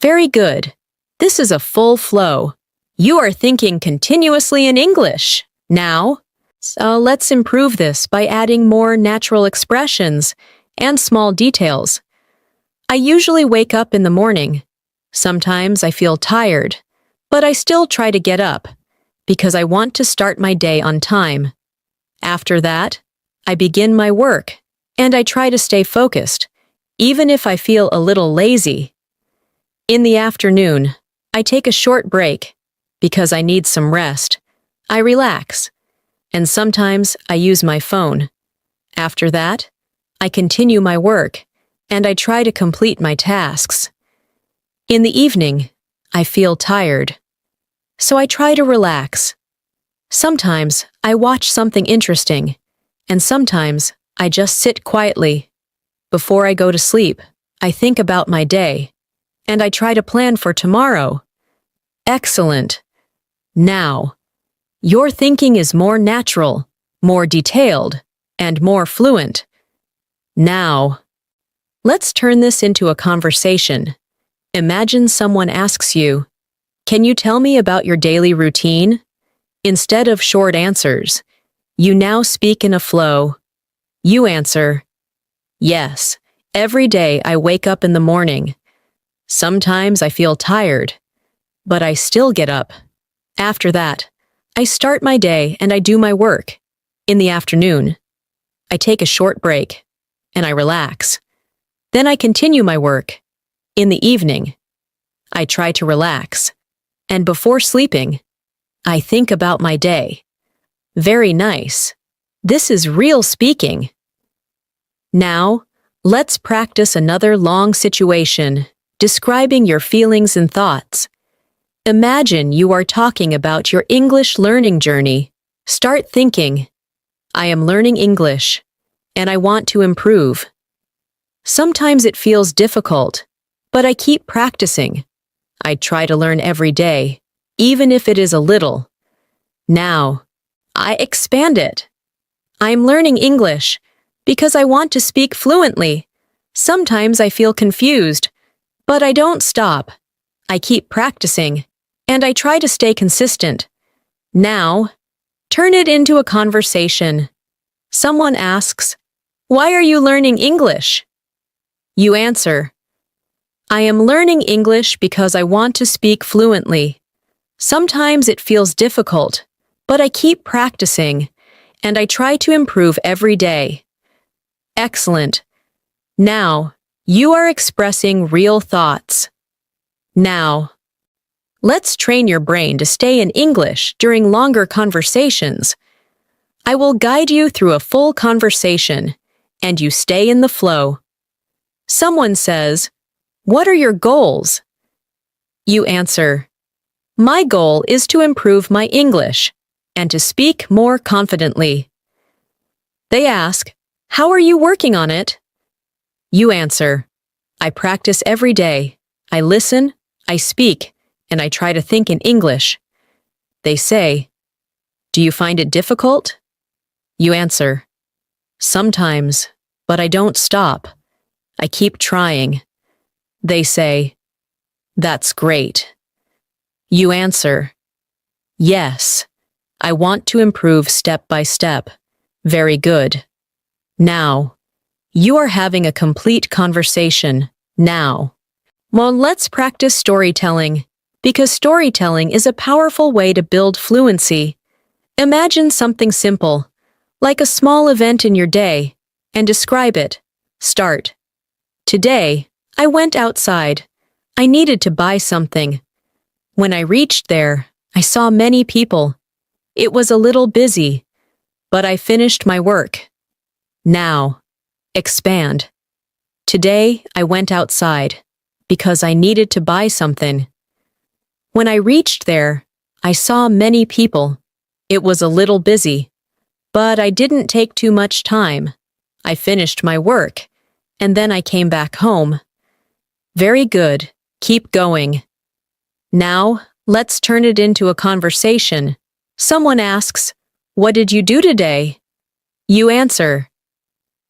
Very good. This is a full flow. You are thinking continuously in English. Now, so let's improve this by adding more natural expressions and small details. I usually wake up in the morning. Sometimes I feel tired, but I still try to get up because I want to start my day on time. After that, I begin my work, and I try to stay focused, even if I feel a little lazy. In the afternoon, I take a short break because I need some rest. I relax, and sometimes I use my phone. After that, I continue my work, and I try to complete my tasks. In the evening, I feel tired, so I try to relax. Sometimes I watch something interesting, and sometimes I just sit quietly. Before I go to sleep, I think about my day, and I try to plan for tomorrow. Excellent. Now, your thinking is more natural, more detailed, and more fluent. Now, let's turn this into a conversation. Imagine someone asks you, "Can you tell me about your daily routine?" Instead of short answers, you now speak in a flow. You answer, "Yes, every day I wake up in the morning. Sometimes I feel tired, but I still get up. After that, I start my day and I do my work. In the afternoon, I take a short break and I relax. Then I continue my work. In the evening, I try to relax. And before sleeping, I think about my day. Very nice. This is real speaking. Now, let's practice another long situation, describing your feelings and thoughts. Imagine you are talking about your English learning journey. Start thinking, I am learning English, and I want to improve. Sometimes it feels difficult, but I keep practicing. I try to learn every day, even if it is a little. Now, I expand it. I'm learning English because I want to speak fluently. Sometimes I feel confused, but I don't stop. I keep practicing, and I try to stay consistent. Now, turn it into a conversation. Someone asks, "Why are you learning English?" You answer, "I am learning English because I want to speak fluently. Sometimes it feels difficult, but I keep practicing, and I try to improve every day." Excellent. Now, you are expressing real thoughts. Now, let's train your brain to stay in English during longer conversations. I will guide you through a full conversation, and you stay in the flow. Someone says, "What are your goals?" You answer, "My goal is to improve my English and to speak more confidently." They ask, "How are you working on it?" You answer, "I practice every day. I listen, I speak, and I try to think in English." They say, "Do you find it difficult?" You answer, "Sometimes, but I don't stop. I keep trying." They say, "That's great." You answer, "Yes, I want to improve step by step." Very good. Now, you are having a complete conversation. Now, well, let's practice storytelling, because storytelling is a powerful way to build fluency. Imagine something simple, like a small event in your day, and describe it. Start. Today, I went outside. I needed to buy something. When I reached there, I saw many people. It was a little busy, but I finished my work. Now, expand. Today, I went outside because I needed to buy something. When I reached there, I saw many people. It was a little busy, but I didn't take too much time. I finished my work, and then I came back home. Very good. Keep going. Now, let's turn it into a conversation. Someone asks, "What did you do today?" You answer,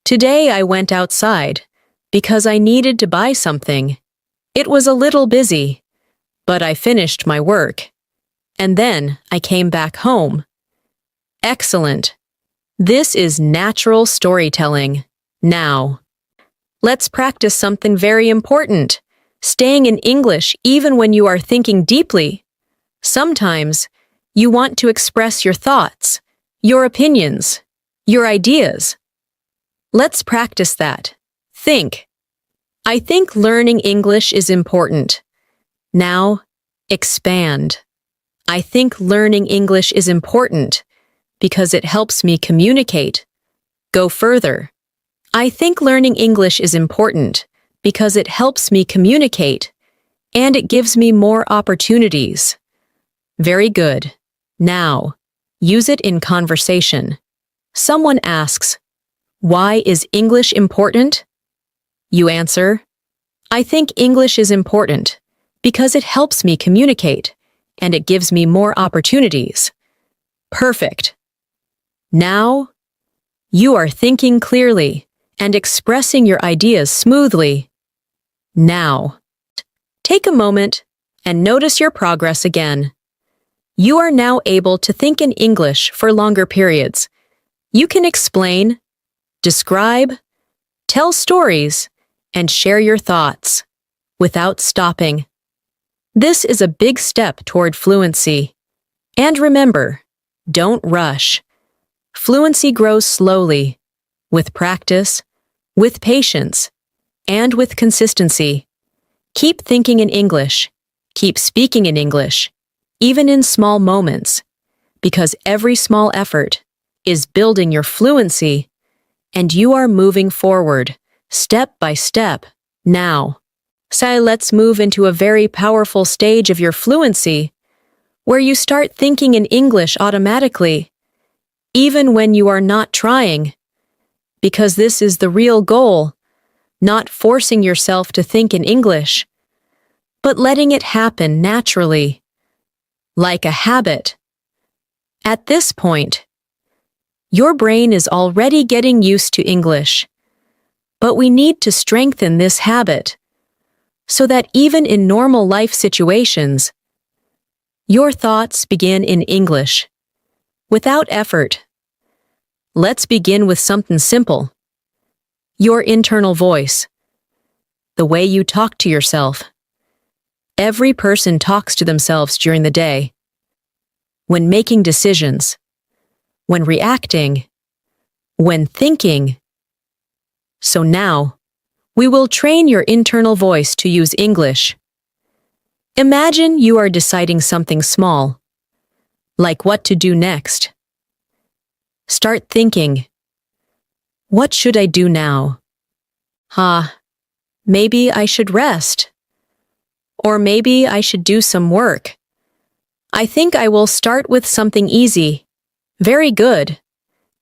"Today I went outside because I needed to buy something. It was a little busy, but I finished my work, and then I came back home." Excellent. This is natural storytelling. Now, let's practice something very important, staying in English even when you are thinking deeply. Sometimes, you want to express your thoughts, your opinions, your ideas. Let's practice that. Think. I think learning English is important. Now, expand. I think learning English is important because it helps me communicate. Go further. I think learning English is important because it helps me communicate and it gives me more opportunities. Very good. Now, use it in conversation. Someone asks, "Why is English important?" You answer, "I think English is important because it helps me communicate and it gives me more opportunities." Perfect. Now, you are thinking clearly and expressing your ideas smoothly. Now, take a moment and notice your progress again. You are now able to think in English for longer periods. You can explain, describe, tell stories, and share your thoughts without stopping. This is a big step toward fluency. And remember, don't rush. Fluency grows slowly, with practice, with patience, and with consistency. Keep thinking in English. Keep speaking in English, even in small moments, because every small effort is building your fluency, and you are moving forward, step by step, now. So let's move into a very powerful stage of your fluency, where you start thinking in English automatically, even when you are not trying, because this is the real goal, not forcing yourself to think in English, but letting it happen naturally, like a habit. At this point, your brain is already getting used to English, but we need to strengthen this habit so that even in normal life situations, your thoughts begin in English, without effort. Let's begin with something simple. Your internal voice, the way you talk to yourself. Every person talks to themselves during the day, when making decisions, when reacting, when thinking. So now, we will train your internal voice to use English. Imagine you are deciding something small, like what to do next. Start thinking, what should I do now? Maybe I should rest. Or maybe I should do some work. I think I will start with something easy. Very good.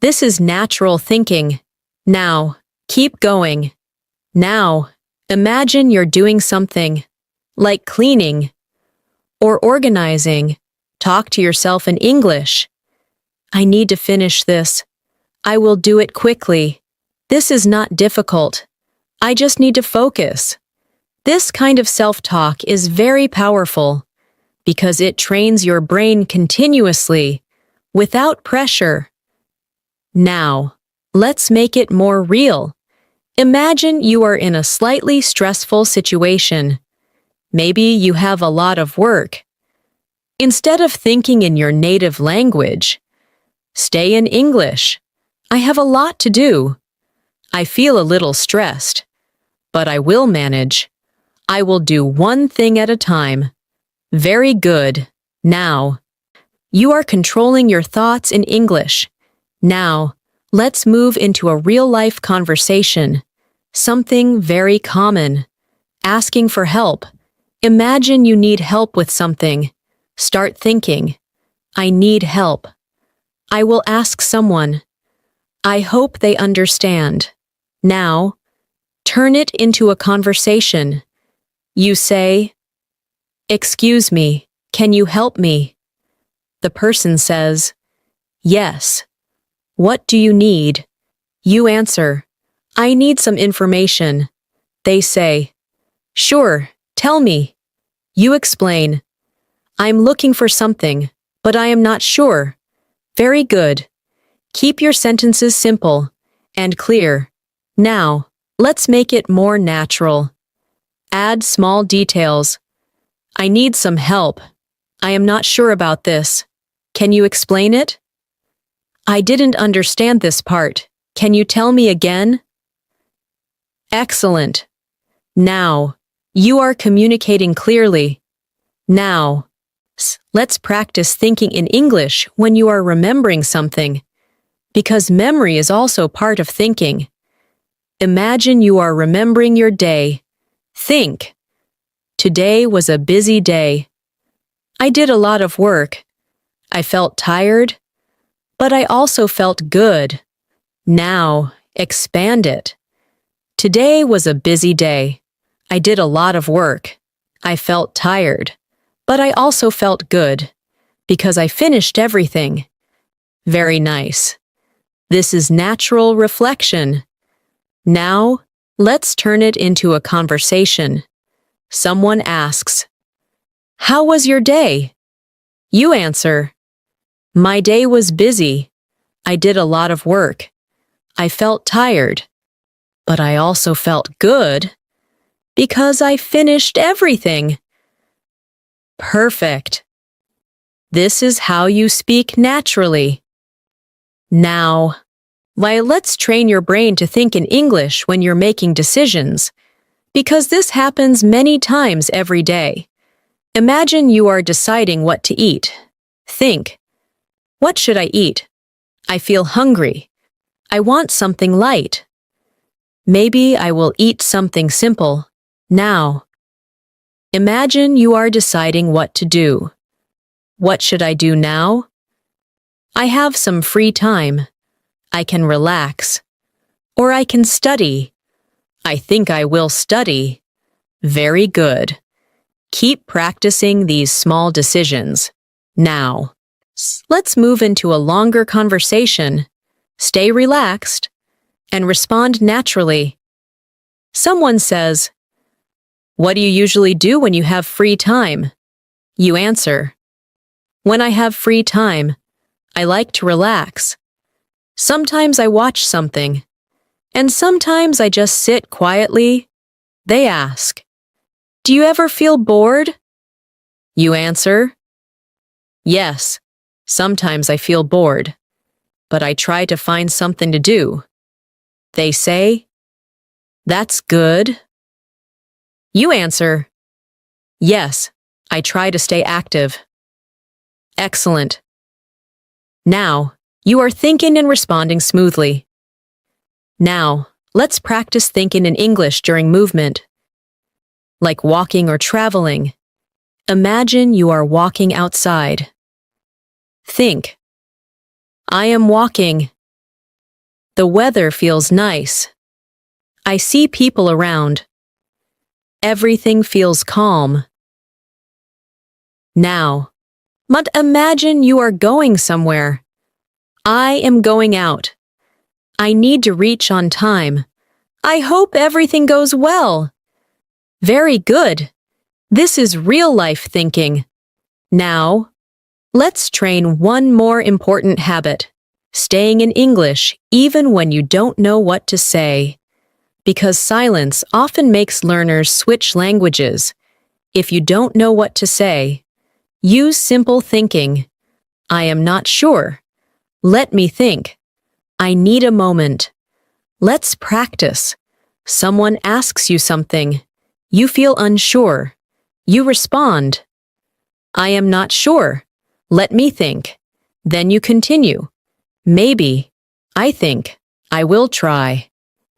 This is natural thinking. Now, keep going. Now, imagine you're doing something, like cleaning or organizing. Talk to yourself in English. I need to finish this. I will do it quickly. This is not difficult. I just need to focus. This kind of self-talk is very powerful because it trains your brain continuously, without pressure. Now, let's make it more real. Imagine you are in a slightly stressful situation. Maybe you have a lot of work. Instead of thinking in your native language, stay in English. I have a lot to do. I feel a little stressed, but I will manage. I will do one thing at a time. Very good. Now, you are controlling your thoughts in English. Now, let's move into a real-life conversation. Something very common. Asking for help. Imagine you need help with something. Start thinking, I need help. I will ask someone. I hope they understand. Now, turn it into a conversation. You say, excuse me, can you help me? The person says, yes. What do you need? You answer, I need some information. They say, sure, tell me. You explain, I'm looking for something, but I am not sure. Very good. Keep your sentences simple and clear. Now, let's make it more natural. Add small details. I need some help. I am not sure about this. Can you explain it? I didn't understand this part. Can you tell me again? Excellent. Now, you are communicating clearly. Now, let's practice thinking in English when you are remembering something, because memory is also part of thinking. Imagine you are remembering your day. Think. Today was a busy day. I did a lot of work. I felt tired, but I also felt good. Now, expand it. Today was a busy day. I did a lot of work. I felt tired, but I also felt good, because I finished everything. Very nice. This is natural reflection. Now, let's turn it into a conversation. Someone asks, how was your day? You answer, my day was busy. I did a lot of work. I felt tired, but I also felt good because I finished everything. Perfect. This is how you speak naturally. Now, let's train your brain to think in English when you're making decisions, because this happens many times every day. Imagine you are deciding what to eat. Think, what should I eat? I feel hungry. I want something light. Maybe I will eat something simple. Now. Imagine you are deciding what to do. What should I do now? I have some free time. I can relax. Or I can study. I think I will study. Very good. Keep practicing these small decisions. Now, let's move into a longer conversation. Stay relaxed and respond naturally. Someone says, "What do you usually do when you have free time?" You answer, "When I have free time, I like to relax. Sometimes I watch something, and sometimes I just sit quietly." They ask, "Do you ever feel bored?" You answer, "Yes, sometimes I feel bored, but I try to find something to do." They say, "That's good." You answer, "Yes, I try to stay active." Excellent. Now, you are thinking and responding smoothly. Now, let's practice thinking in English during movement. Like walking or traveling. Imagine you are walking outside. Think, I am walking. The weather feels nice. I see people around. Everything feels calm. Now, but imagine you are going somewhere. I am going out. I need to reach on time. I hope everything goes well. Very good. This is real-life thinking. Now, let's train one more important habit, staying in English even when you don't know what to say. Because silence often makes learners switch languages. If you don't know what to say, use simple thinking. I am not sure. Let me think. I need a moment. Let's practice. Someone asks you something. You feel unsure. You respond, I am not sure. Let me think. Then you continue. Maybe. I think. I will try.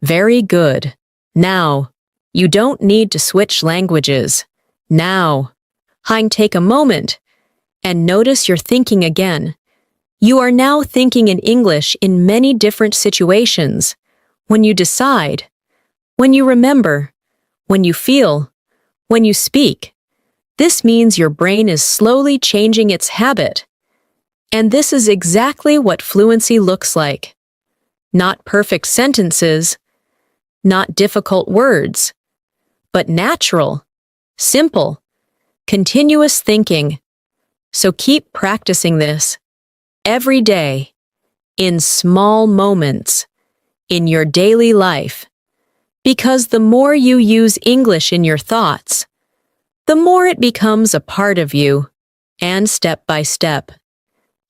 Very good. Now. You don't need to switch languages. Now. Take a moment and notice you're thinking again. You are now thinking in English in many different situations. When you decide, when you remember, when you feel, when you speak. This means your brain is slowly changing its habit. And this is exactly what fluency looks like. Not perfect sentences, not difficult words, but natural, simple, continuous thinking. So keep practicing this every day, in small moments, in your daily life. Because the more you use English in your thoughts, the more it becomes a part of you, and step by step,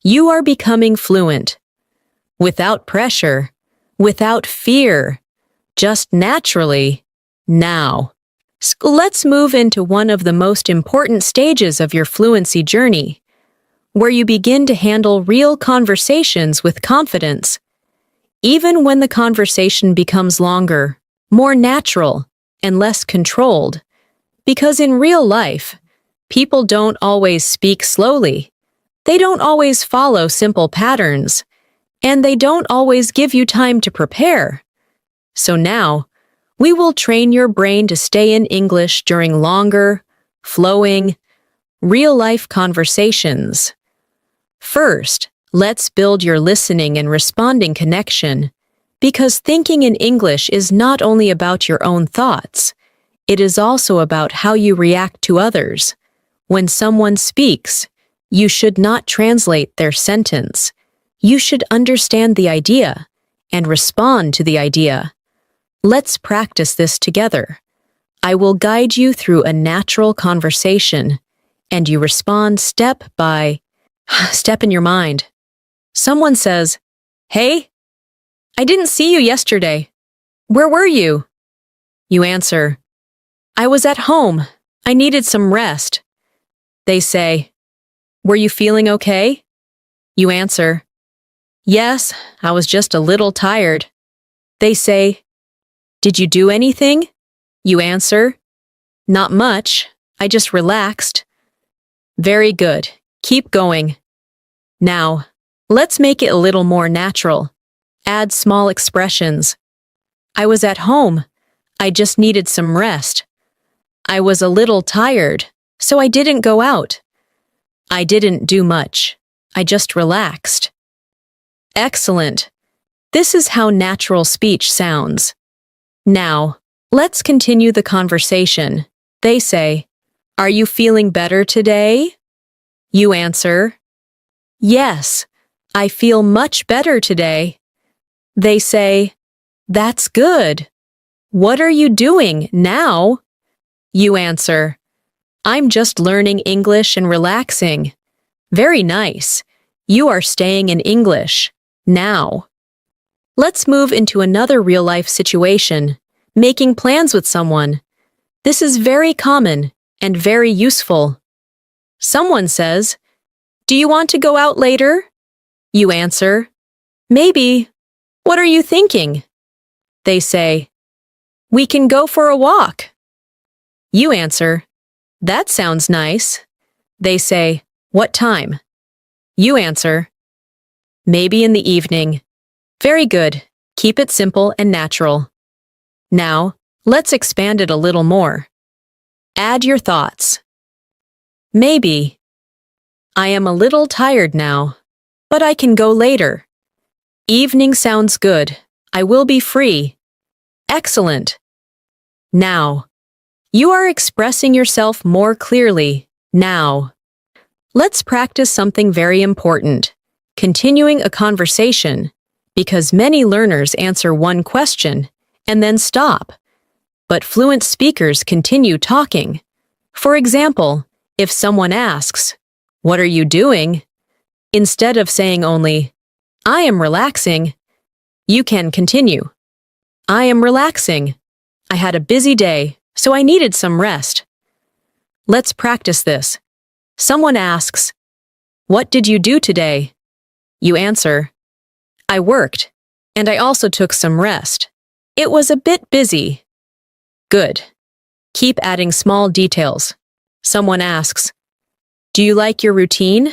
you are becoming fluent. Without pressure, without fear, just naturally, now. Let's move into one of the most important stages of your fluency journey, where you begin to handle real conversations with confidence, even when the conversation becomes longer, more natural, and less controlled. Because in real life, people don't always speak slowly. They don't always follow simple patterns, and they don't always give you time to prepare. So now, we will train your brain to stay in English during longer, flowing, real-life conversations. First, let's build your listening and responding connection, because thinking in English is not only about your own thoughts. It is also about how you react to others. When someone speaks, you should not translate their sentence. You should understand the idea and respond to the idea. Let's practice this together. I will guide you through a natural conversation, and you respond step by Step in your mind. Someone says, "Hey, I didn't see you yesterday. Where were you?" You answer, "I was at home. I needed some rest." They say, "Were you feeling okay?" You answer, "Yes, I was just a little tired." They say, "Did you do anything?" You answer, "Not much. I just relaxed." Very good. Keep going. Now, let's make it a little more natural. Add small expressions. I was at home. I just needed some rest. I was a little tired, so I didn't go out. I didn't do much. I just relaxed. Excellent. This is how natural speech sounds. Now, let's continue the conversation. They say, "Are you feeling better today?" You answer, "Yes, I feel much better today." They say, "That's good. What are you doing now?" You answer, "I'm just learning English and relaxing." Very nice. You are staying in English. Now. Let's move into another real-life situation, making plans with someone. This is very common and very useful. Someone says, "Do you want to go out later?" You answer, "Maybe. What are you thinking?" They say, "We can go for a walk." You answer, "That sounds nice." They say, "What time?" You answer, "Maybe in the evening." Very good. Keep it simple and natural. Now, let's expand it a little more. Add your thoughts. Maybe. I am a little tired now, but I can go later. Evening sounds good. I will be free. Excellent. Now. You are expressing yourself more clearly. Now. Let's practice something very important. Continuing a conversation, because many learners answer one question and then stop. But fluent speakers continue talking. For example, if someone asks, "What are you doing?" instead of saying only, "I am relaxing," you can continue. "I am relaxing. I had a busy day, so I needed some rest." Let's practice this. Someone asks, "What did you do today?" You answer, "I worked, and I also took some rest. It was a bit busy." Good. Keep adding small details. Someone asks, "Do you like your routine?"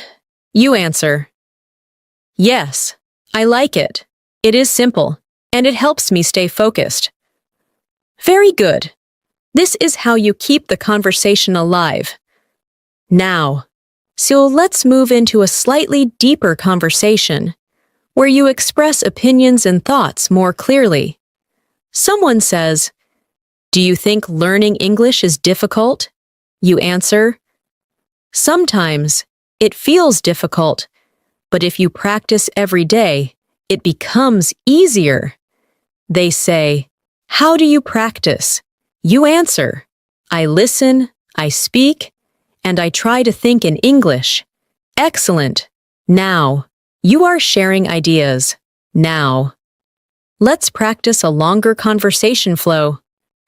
You answer, "Yes, I like it. It is simple, and it helps me stay focused." Very good. This is how you keep the conversation alive. Now, so let's move into a slightly deeper conversation, where you express opinions and thoughts more clearly. Someone says, "Do you think learning English is difficult?" You answer, "Sometimes it feels difficult, but if you practice every day, it becomes easier." They say, "How do you practice?" You answer, "I listen, I speak, and I try to think in English." Excellent. Now, you are sharing ideas. Now, let's practice a longer conversation flow.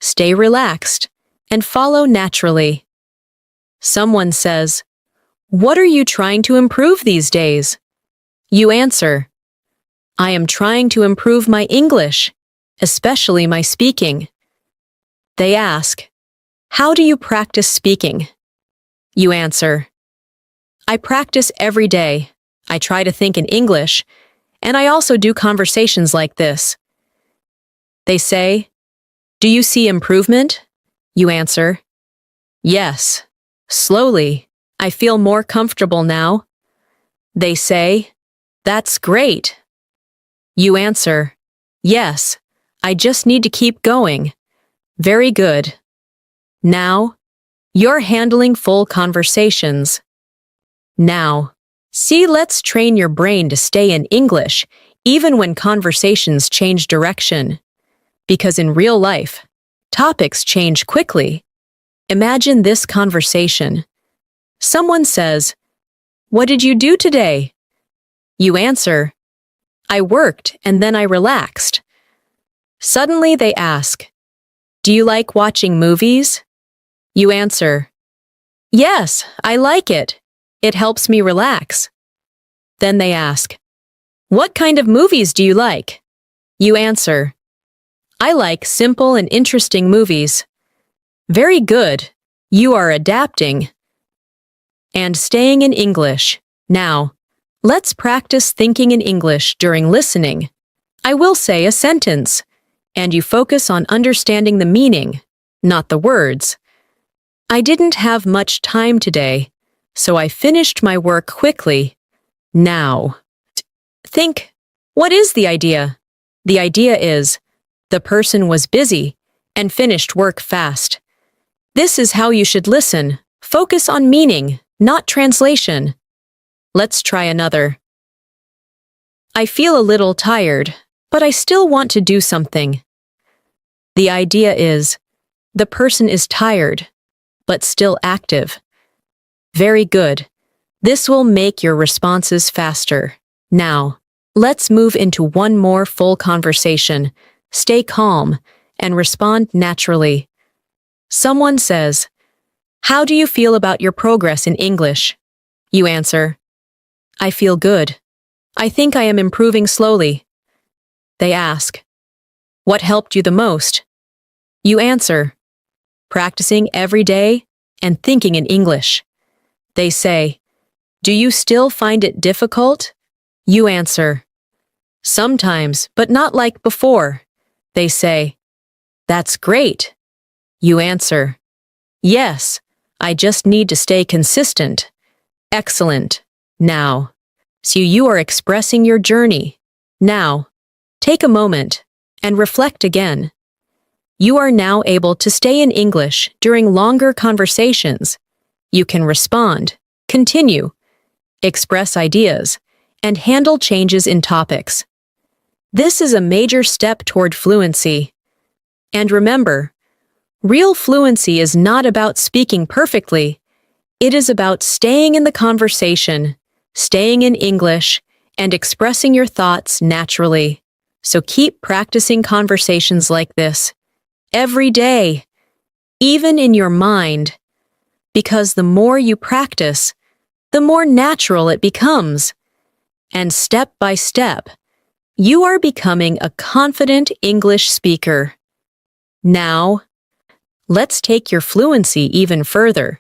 Stay relaxed and follow naturally. Someone says, "What are you trying to improve these days?" You answer, "I am trying to improve my English, especially my speaking." They ask, "How do you practice speaking?" You answer, "I practice every day. I try to think in English, and I also do conversations like this." They say, "Do you see improvement?" You answer, "Yes. Slowly. I feel more comfortable now." They say, "That's great." You answer, "Yes. I just need to keep going." Very good. Now, you're handling full conversations. Now, let's train your brain to stay in English even when conversations change direction. Because in real life, topics change quickly. Imagine this conversation. Someone says, What did you do today? You answer, I worked and then I relaxed. Suddenly they ask, do you like watching movies? You answer, yes, I like it. It helps me relax. Then they ask, what kind of movies do you like? You answer, I like simple and interesting movies. Very good. You are adapting and staying in English. Now, let's practice thinking in English during listening. I will say a sentence, and you focus on understanding the meaning, not the words. I didn't have much time today, so I finished my work quickly. Now, think, what is the idea? The idea is, the person was busy and finished work fast. This is how you should listen. Focus on meaning, not translation. Let's try another. I feel a little tired, but I still want to do something. The idea is, the person is tired, but still active. Very good. This will make your responses faster. Now, let's move into one more full conversation. Stay calm and respond naturally. Someone says, how do you feel about your progress in English? You answer, I feel good. I think I am improving slowly. They ask, what helped you the most? You answer, practicing every day and thinking in English. They say, do you still find it difficult? You answer, sometimes, but not like before. They say, that's great. You answer, yes, I just need to stay consistent. Excellent. Now, so you are expressing your journey. Now, take a moment and reflect again. You are now able to stay in English during longer conversations. You can respond, continue, express ideas, and handle changes in topics. This is a major step toward fluency. And remember, real fluency is not about speaking perfectly. It is about staying in the conversation, staying in English, and expressing your thoughts naturally. So keep practicing conversations like this every day, even in your mind, because the more you practice, the more natural it becomes. And step by step, you are becoming a confident English speaker. Now, let's take your fluency even further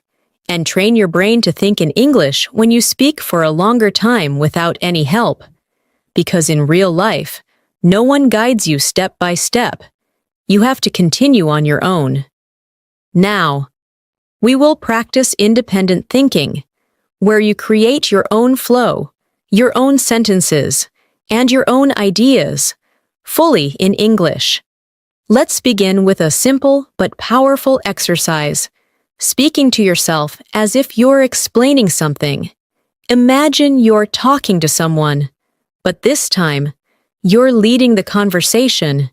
and train your brain to think in English when you speak for a longer time without any help. Because in real life, no one guides you step by step. You have to continue on your own. Now, we will practice independent thinking, where you create your own flow, your own sentences, and your own ideas, fully in English. Let's begin with a simple but powerful exercise, speaking to yourself as if you're explaining something. Imagine you're talking to someone, but this time, you're leading the conversation.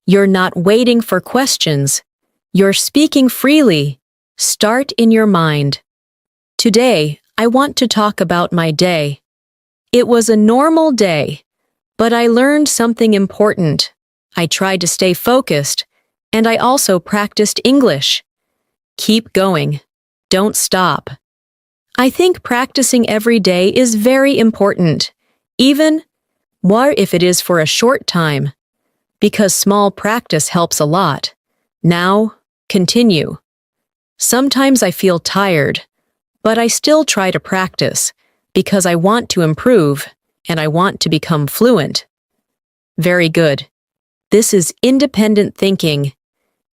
You're not waiting for questions. You're speaking freely. Start in your mind. Today, I want to talk about my day. It was a normal day, but I learned something important. I tried to stay focused, and I also practiced English. Keep going. Don't stop. I think practicing every day is very important, even if it is for a short time, because small practice helps a lot. Now, continue. Sometimes I feel tired, but I still try to practice because I want to improve and I want to become fluent. Very good. This is independent thinking.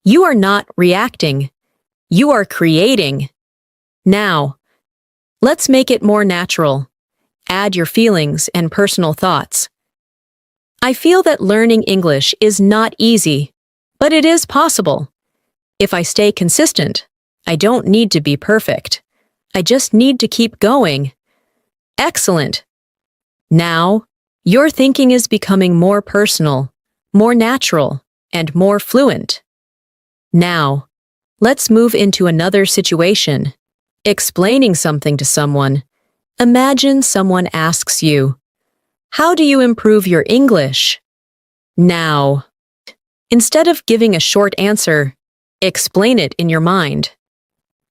You are not reacting. You are creating. Now, let's make it more natural. Add your feelings and personal thoughts. I feel that learning English is not easy, but it is possible. If I stay consistent, I don't need to be perfect. I just need to keep going. Excellent. Now, your thinking is becoming more personal, more natural, and more fluent. Now, let's move into another situation. Explaining something to someone. Imagine someone asks you, "How do you improve your English?" Now, instead of giving a short answer, explain it in your mind.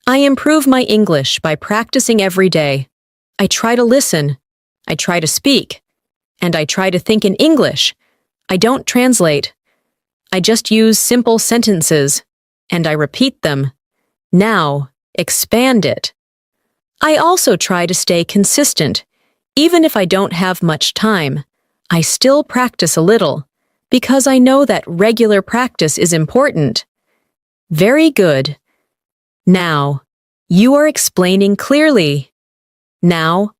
I improve my English by practicing every day. I try to listen. I try to speak. And I try to think in English. I don't translate. I just use simple sentences, and I repeat them. Now, expand it. I also try to stay consistent. Even if I don't have much time, I still practice a little, because I know that regular practice is important. Very good. Now, you are explaining clearly. Now,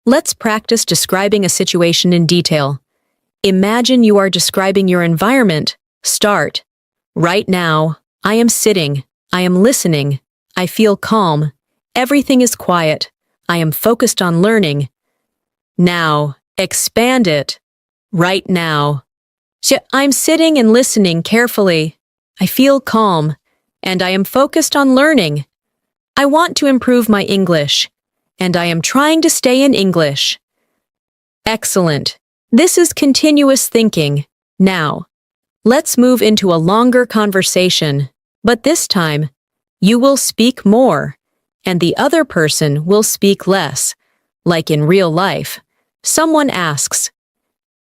let's practice describing a situation in detail. Imagine you are describing your environment. Start. Right now, I am sitting. I am listening. I feel calm. Everything is quiet. I am focused on learning. Now, expand it. Right now. I'm sitting and listening carefully. I feel calm, and I am focused on learning. I want to improve my English, and I am trying to stay in English. Excellent. This is continuous thinking. Now, let's move into a longer conversation, but this time, you will speak more, and the other person will speak less. Like in real life, someone asks,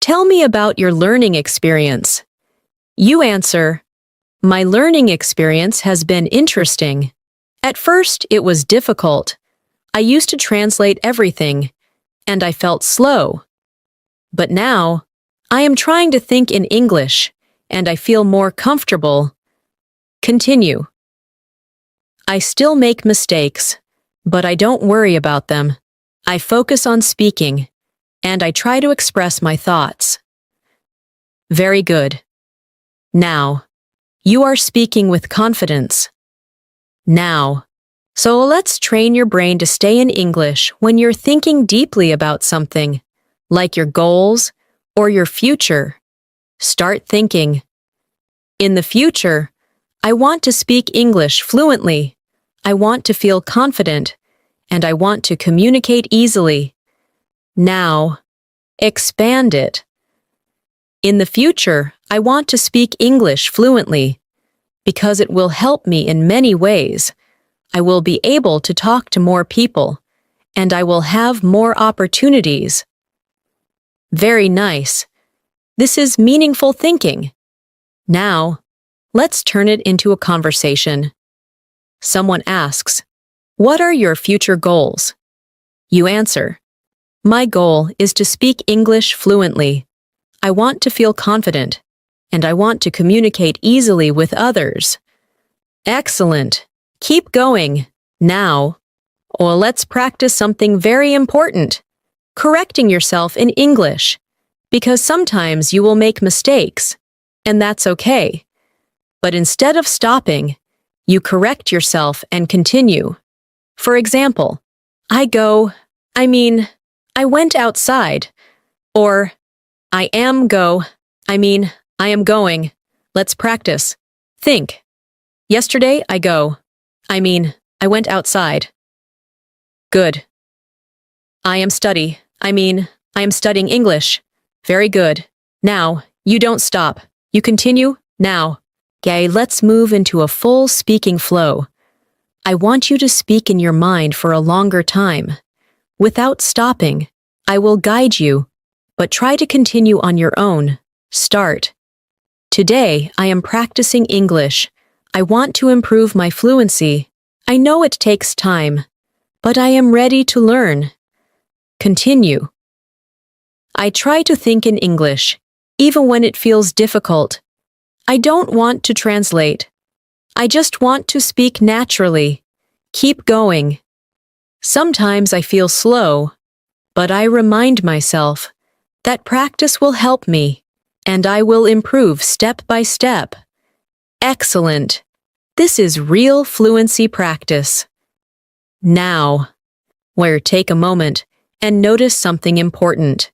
"Tell me about your learning experience." You answer, "My learning experience has been interesting. At first, it was difficult. I used to translate everything, and I felt slow. But now, I am trying to think in English, and I feel more comfortable." Continue. I still make mistakes, but I don't worry about them. I focus on speaking, and I try to express my thoughts. Very good. Now, you are speaking with confidence. Now, so let's train your brain to stay in English when you're thinking deeply about something, like your goals or your future. Start thinking. In the future, I want to speak English fluently. I want to feel confident, and I want to communicate easily. Now, expand it. In the future, I want to speak English fluently, because it will help me in many ways. I will be able to talk to more people, and I will have more opportunities. Very nice. This is meaningful thinking. Now, let's turn it into a conversation. Someone asks, "What are your future goals?" You answer, "My goal is to speak English fluently. I want to feel confident, and I want to communicate easily with others." Excellent. Keep going. Now, let's practice something very important, correcting yourself in English, because sometimes you will make mistakes, and that's okay. But instead of stopping, you correct yourself and continue. For example, I went outside, or I am going. Let's practice. Think. Yesterday, I went outside. Good. I am studying English. Very good. Now, you don't stop. You continue, now. Okay, let's move into a full speaking flow. I want you to speak in your mind for a longer time. Without stopping, I will guide you, but try to continue on your own. Start. Today, I am practicing English. I want to improve my fluency. I know it takes time, but I am ready to learn. Continue. I try to think in English, even when it feels difficult. I don't want to translate. I just want to speak naturally. Keep going. Sometimes I feel slow, but I remind myself that practice will help me, and I will improve step by step. Excellent. This is real fluency practice. Now, take a moment and notice something important.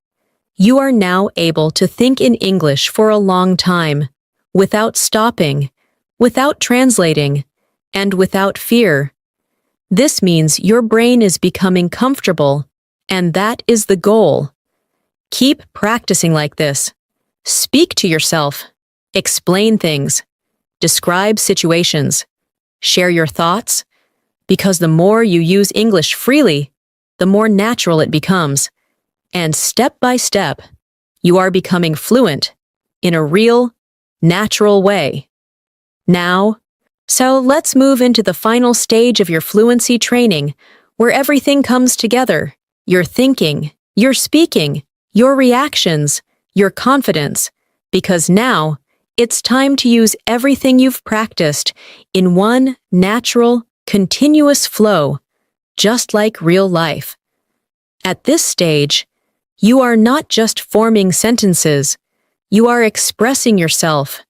You are now able to think in English for a long time, without stopping, without translating, and without fear. This means your brain is becoming comfortable, And that is the goal. Keep practicing like this. Speak to yourself. Explain things. Describe situations. Share your thoughts. Because the more you use English freely, the more natural it becomes. And step by step, you are becoming fluent in a real, natural way. Now, so let's move into the final stage of your fluency training, where everything comes together. Your thinking, your speaking, your reactions, your confidence, because now it's time to use everything you've practiced in one natural, continuous flow, just like real life. At this stage, you are not just forming sentences, you are expressing yourself.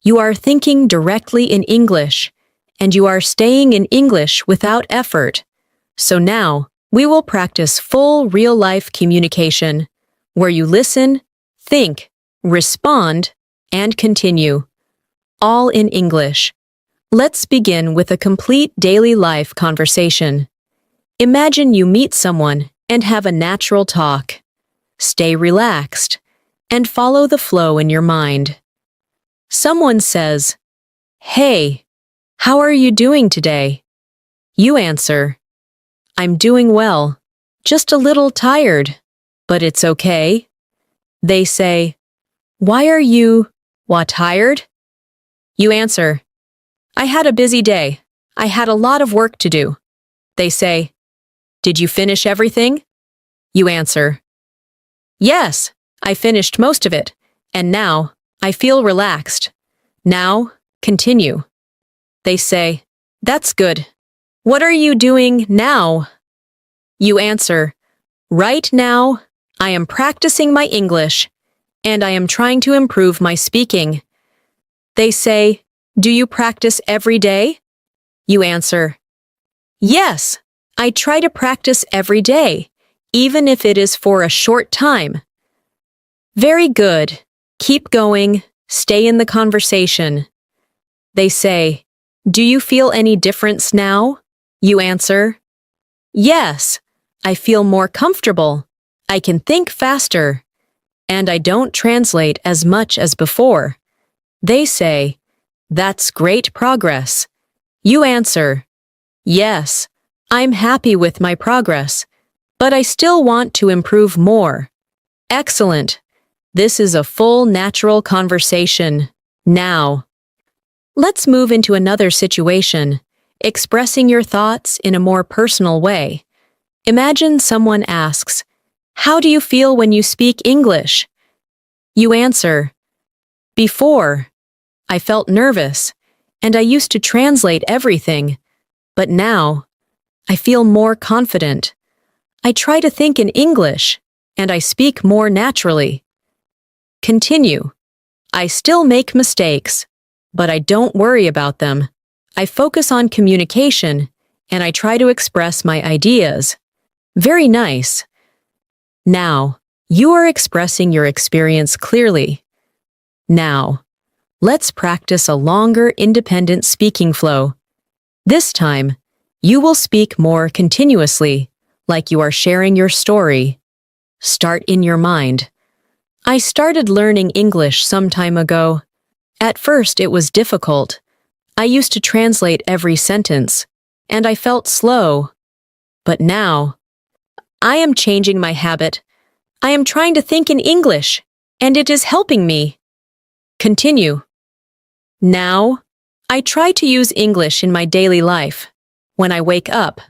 You are thinking directly in English, and you are staying in English without effort. So now, we will practice full real-life communication, where you listen, think, respond, and continue, all in English. Let's begin with a complete daily life conversation. Imagine you meet someone and have a natural talk. Stay relaxed and follow the flow in your mind. Someone says, "Hey, how are you doing today?" You answer, "I'm doing well, just a little tired, but it's okay." They say, "Why are you, tired?" You answer, "I had a busy day. I had a lot of work to do." They say, "Did you finish everything?" You answer, "Yes, I finished most of it, and now I feel relaxed. Now, continue." They say, "That's good. What are you doing now?" You answer, "Right now, I am practicing my English, and I am trying to improve my speaking." They say, "Do you practice every day?" You answer, "Yes, I try to practice every day, even if it is for a short time." Very good. Keep going. Stay in the conversation. They say, "Do you feel any difference now?" You answer, "Yes, I feel more comfortable. I can think faster, and I don't translate as much as before." They say, "That's great progress." You answer, "Yes, I'm happy with my progress, but I still want to improve more." Excellent. This is a full natural conversation. Now, let's move into another situation, expressing your thoughts in a more personal way. Imagine someone asks, "How do you feel when you speak English?" You answer, "Before, I felt nervous, and I used to translate everything, but now, I feel more confident. I try to think in English, and I speak more naturally." Continue. "I still make mistakes, but I don't worry about them. I focus on communication, and I try to express my ideas." Very nice. Now, you are expressing your experience clearly. Now, let's practice a longer independent speaking flow. This time, you will speak more continuously, like you are sharing your story. Start in your mind. I started learning English some time ago. At first, it was difficult. I used to translate every sentence, and I felt slow. But now, I am changing my habit. I am trying to think in English, and it is helping me. Continue. Now, I try to use English in my daily life. When I wake up,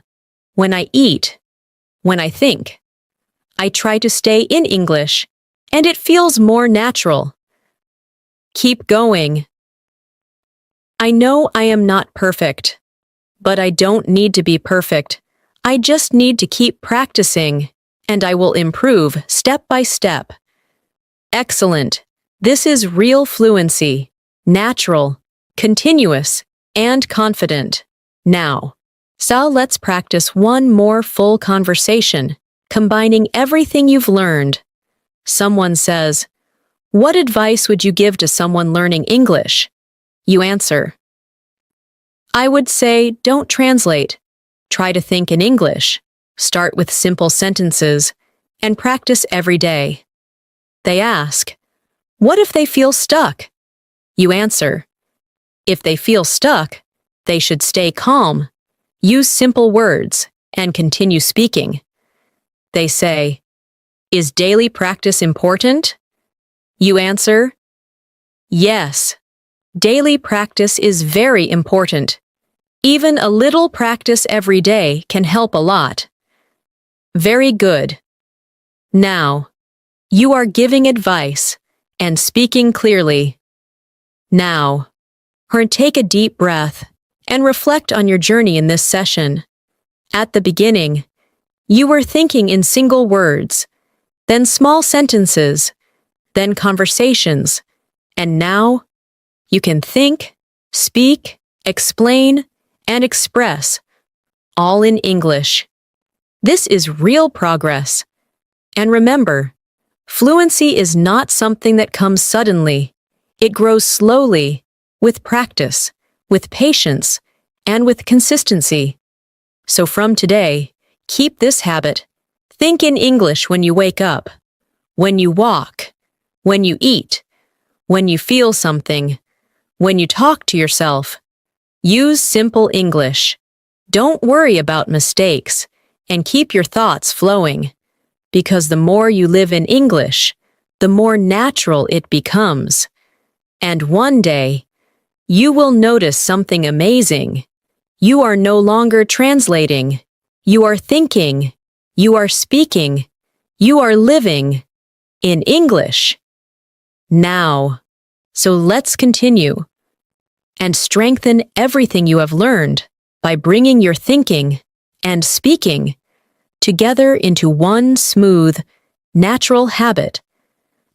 when I eat, when I think. I try to stay in English, and it feels more natural. Keep going. I know I am not perfect, but I don't need to be perfect. I just need to keep practicing, and I will improve step by step. Excellent. This is real fluency, natural, continuous, and confident. Now, so let's practice one more full conversation, combining everything you've learned. Someone says, "What advice would you give to someone learning English?" You answer, "I would say don't translate. Try to think in English." Start with simple sentences and practice every day. They ask, "What if they feel stuck?" You answer, "If they feel stuck, they should stay calm, use simple words, and continue speaking." They say, "Is daily practice important?" You answer, "Yes, daily practice is very important. Even a little practice every day can help a lot." Very good. Now, you are giving advice and speaking clearly. Now, take a deep breath and reflect on your journey in this session. At the beginning, you were thinking in single words, then small sentences, then conversations, and now you can think, speak, explain, and express, all in English. This is real progress. And remember, fluency is not something that comes suddenly. It grows slowly, with practice, with patience, and with consistency. So from today, keep this habit. Think in English when you wake up, when you walk, when you eat, when you feel something, when you talk to yourself. Use simple English. Don't worry about mistakes, and keep your thoughts flowing. Because the more you live in English, the more natural it becomes. And one day, you will notice something amazing. You are no longer translating. You are thinking. You are speaking. You are living in English. Now, so let's continue and strengthen everything you have learned by bringing your thinking and speaking together into one smooth, natural habit.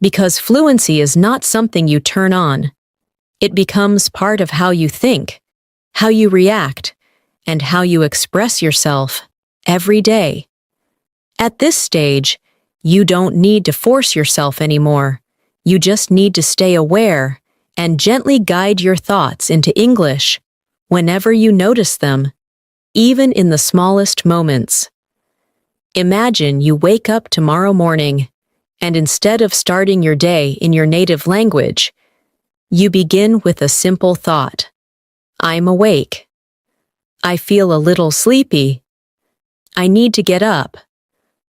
Because fluency is not something you turn on. It becomes part of how you think, how you react, and how you express yourself every day. At this stage, you don't need to force yourself anymore. You just need to stay aware and gently guide your thoughts into English whenever you notice them, even in the smallest moments. Imagine you wake up tomorrow morning, and instead of starting your day in your native language, you begin with a simple thought. I'm awake. I feel a little sleepy. I need to get up.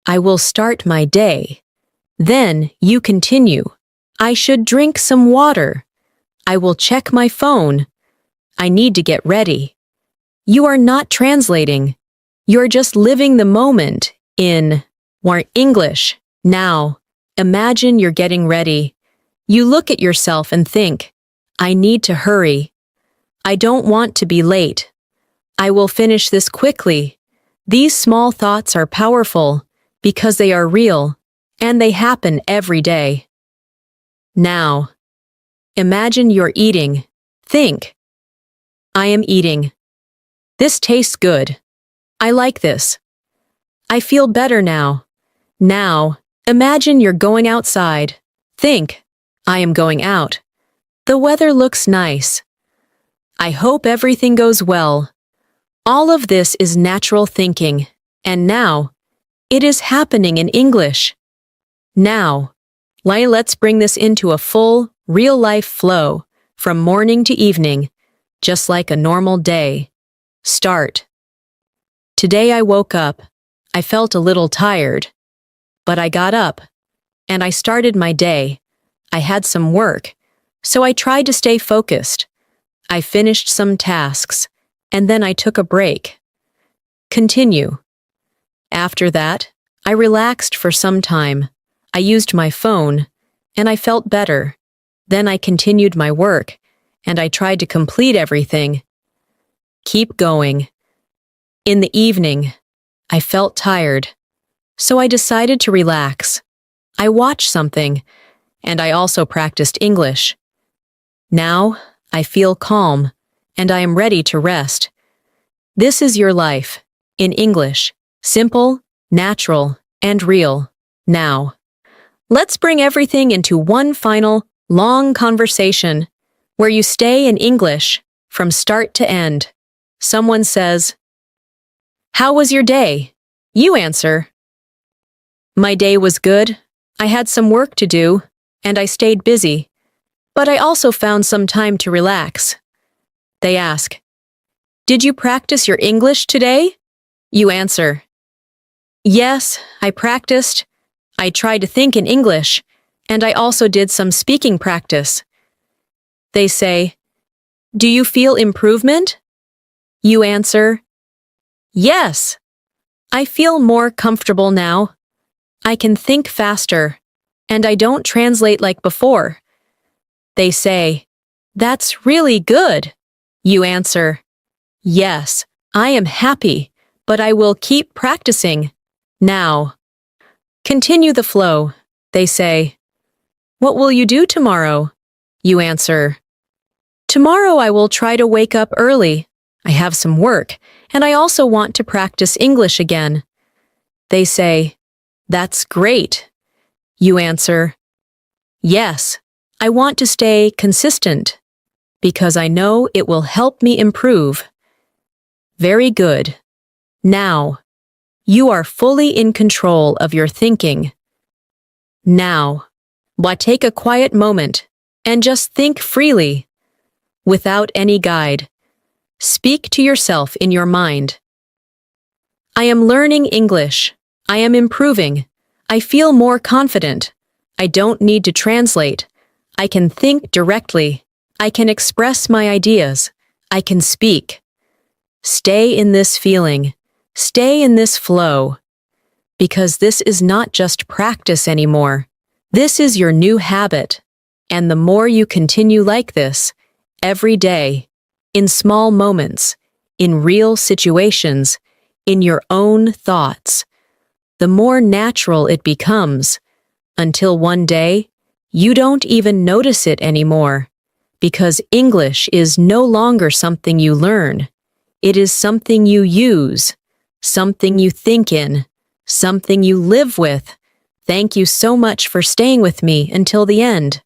I will start my day. Then you continue. I should drink some water. I will check my phone. I need to get ready. You are not translating. You're just living the moment in English. Now, imagine you're getting ready. You look at yourself and think, I need to hurry. I don't want to be late. I will finish this quickly. These small thoughts are powerful because they are real and they happen every day. Now, imagine you're eating. Think, I am eating. This tastes good. I like this. I feel better now. Now, imagine you're going outside. Think, I am going out. The weather looks nice. I hope everything goes well. All of this is natural thinking, and now, it is happening in English. Now, let's bring this into a full, real-life flow, from morning to evening, just like a normal day. Start. Today I woke up. I felt a little tired, but I got up, and I started my day. I had some work, so I tried to stay focused. I finished some tasks, and then I took a break. Continue. After that, I relaxed for some time. I used my phone, and I felt better. Then I continued my work, and I tried to complete everything. Keep going. In the evening, I felt tired, so I decided to relax. I watched something, and I also practiced English. Now, I feel calm, and I am ready to rest. This is your life, in English, simple, natural, and real. Now, let's bring everything into one final, long conversation, where you stay in English, from start to end. Someone says, "How was your day?" You answer, "My day was good. I had some work to do, and I stayed busy. But I also found some time to relax." They ask, "Did you practice your English today?" You answer, "Yes, I practiced. I tried to think in English, and I also did some speaking practice." They say, "Do you feel improvement?" You answer, "Yes. I feel more comfortable now. I can think faster, and I don't translate like before." They say, "That's really good." You answer, "Yes, I am happy, but I will keep practicing. Now." Continue the flow. They say, "What will you do tomorrow?" You answer, "Tomorrow I will try to wake up early. I have some work, and I also want to practice English again." They say, "That's great." You answer, "Yes, I want to stay consistent, because I know it will help me improve." Very good. Now, you are fully in control of your thinking. Now, take a quiet moment and just think freely, without any guide. Speak to yourself in your mind. "I am learning English. I am improving. I feel more confident. I don't need to translate. I can think directly. I can express my ideas. I can speak." Stay in this feeling. Stay in this flow. Because this is not just practice anymore. This is your new habit. And the more you continue like this, every day, in small moments, in real situations, in your own thoughts, the more natural it becomes, until one day, you don't even notice it anymore, because English is no longer something you learn. It is something you use, something you think in, something you live with. Thank you so much for staying with me until the end.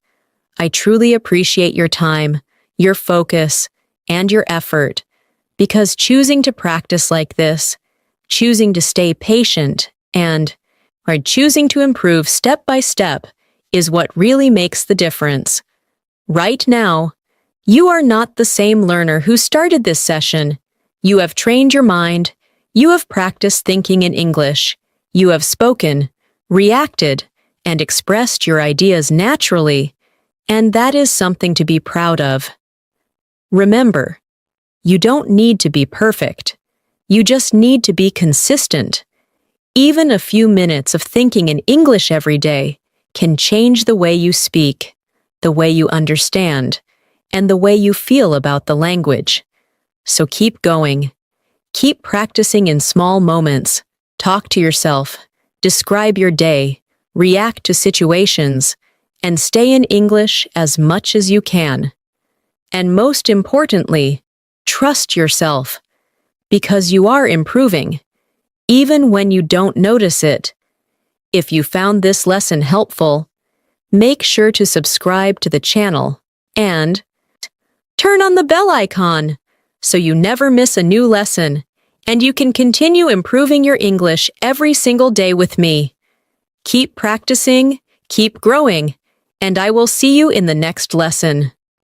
I truly appreciate your time, your focus, and your effort, because choosing to practice like this, choosing to stay patient, and choosing to improve step by step is what really makes the difference. Right now, you are not the same learner who started this session. You have trained your mind, you have practiced thinking in English, you have spoken, reacted, and expressed your ideas naturally, and that is something to be proud of. Remember, you don't need to be perfect. You just need to be consistent. Even a few minutes of thinking in English every day can change the way you speak, the way you understand, and the way you feel about the language. So keep going. Keep practicing in small moments. Talk to yourself. Describe your day. React to situations. And stay in English as much as you can. And most importantly, trust yourself. Because you are improving, even when you don't notice it. If you found this lesson helpful, make sure to subscribe to the channel and turn on the bell icon so you never miss a new lesson, and you can continue improving your English every single day with me. Keep practicing, keep growing, and I will see you in the next lesson.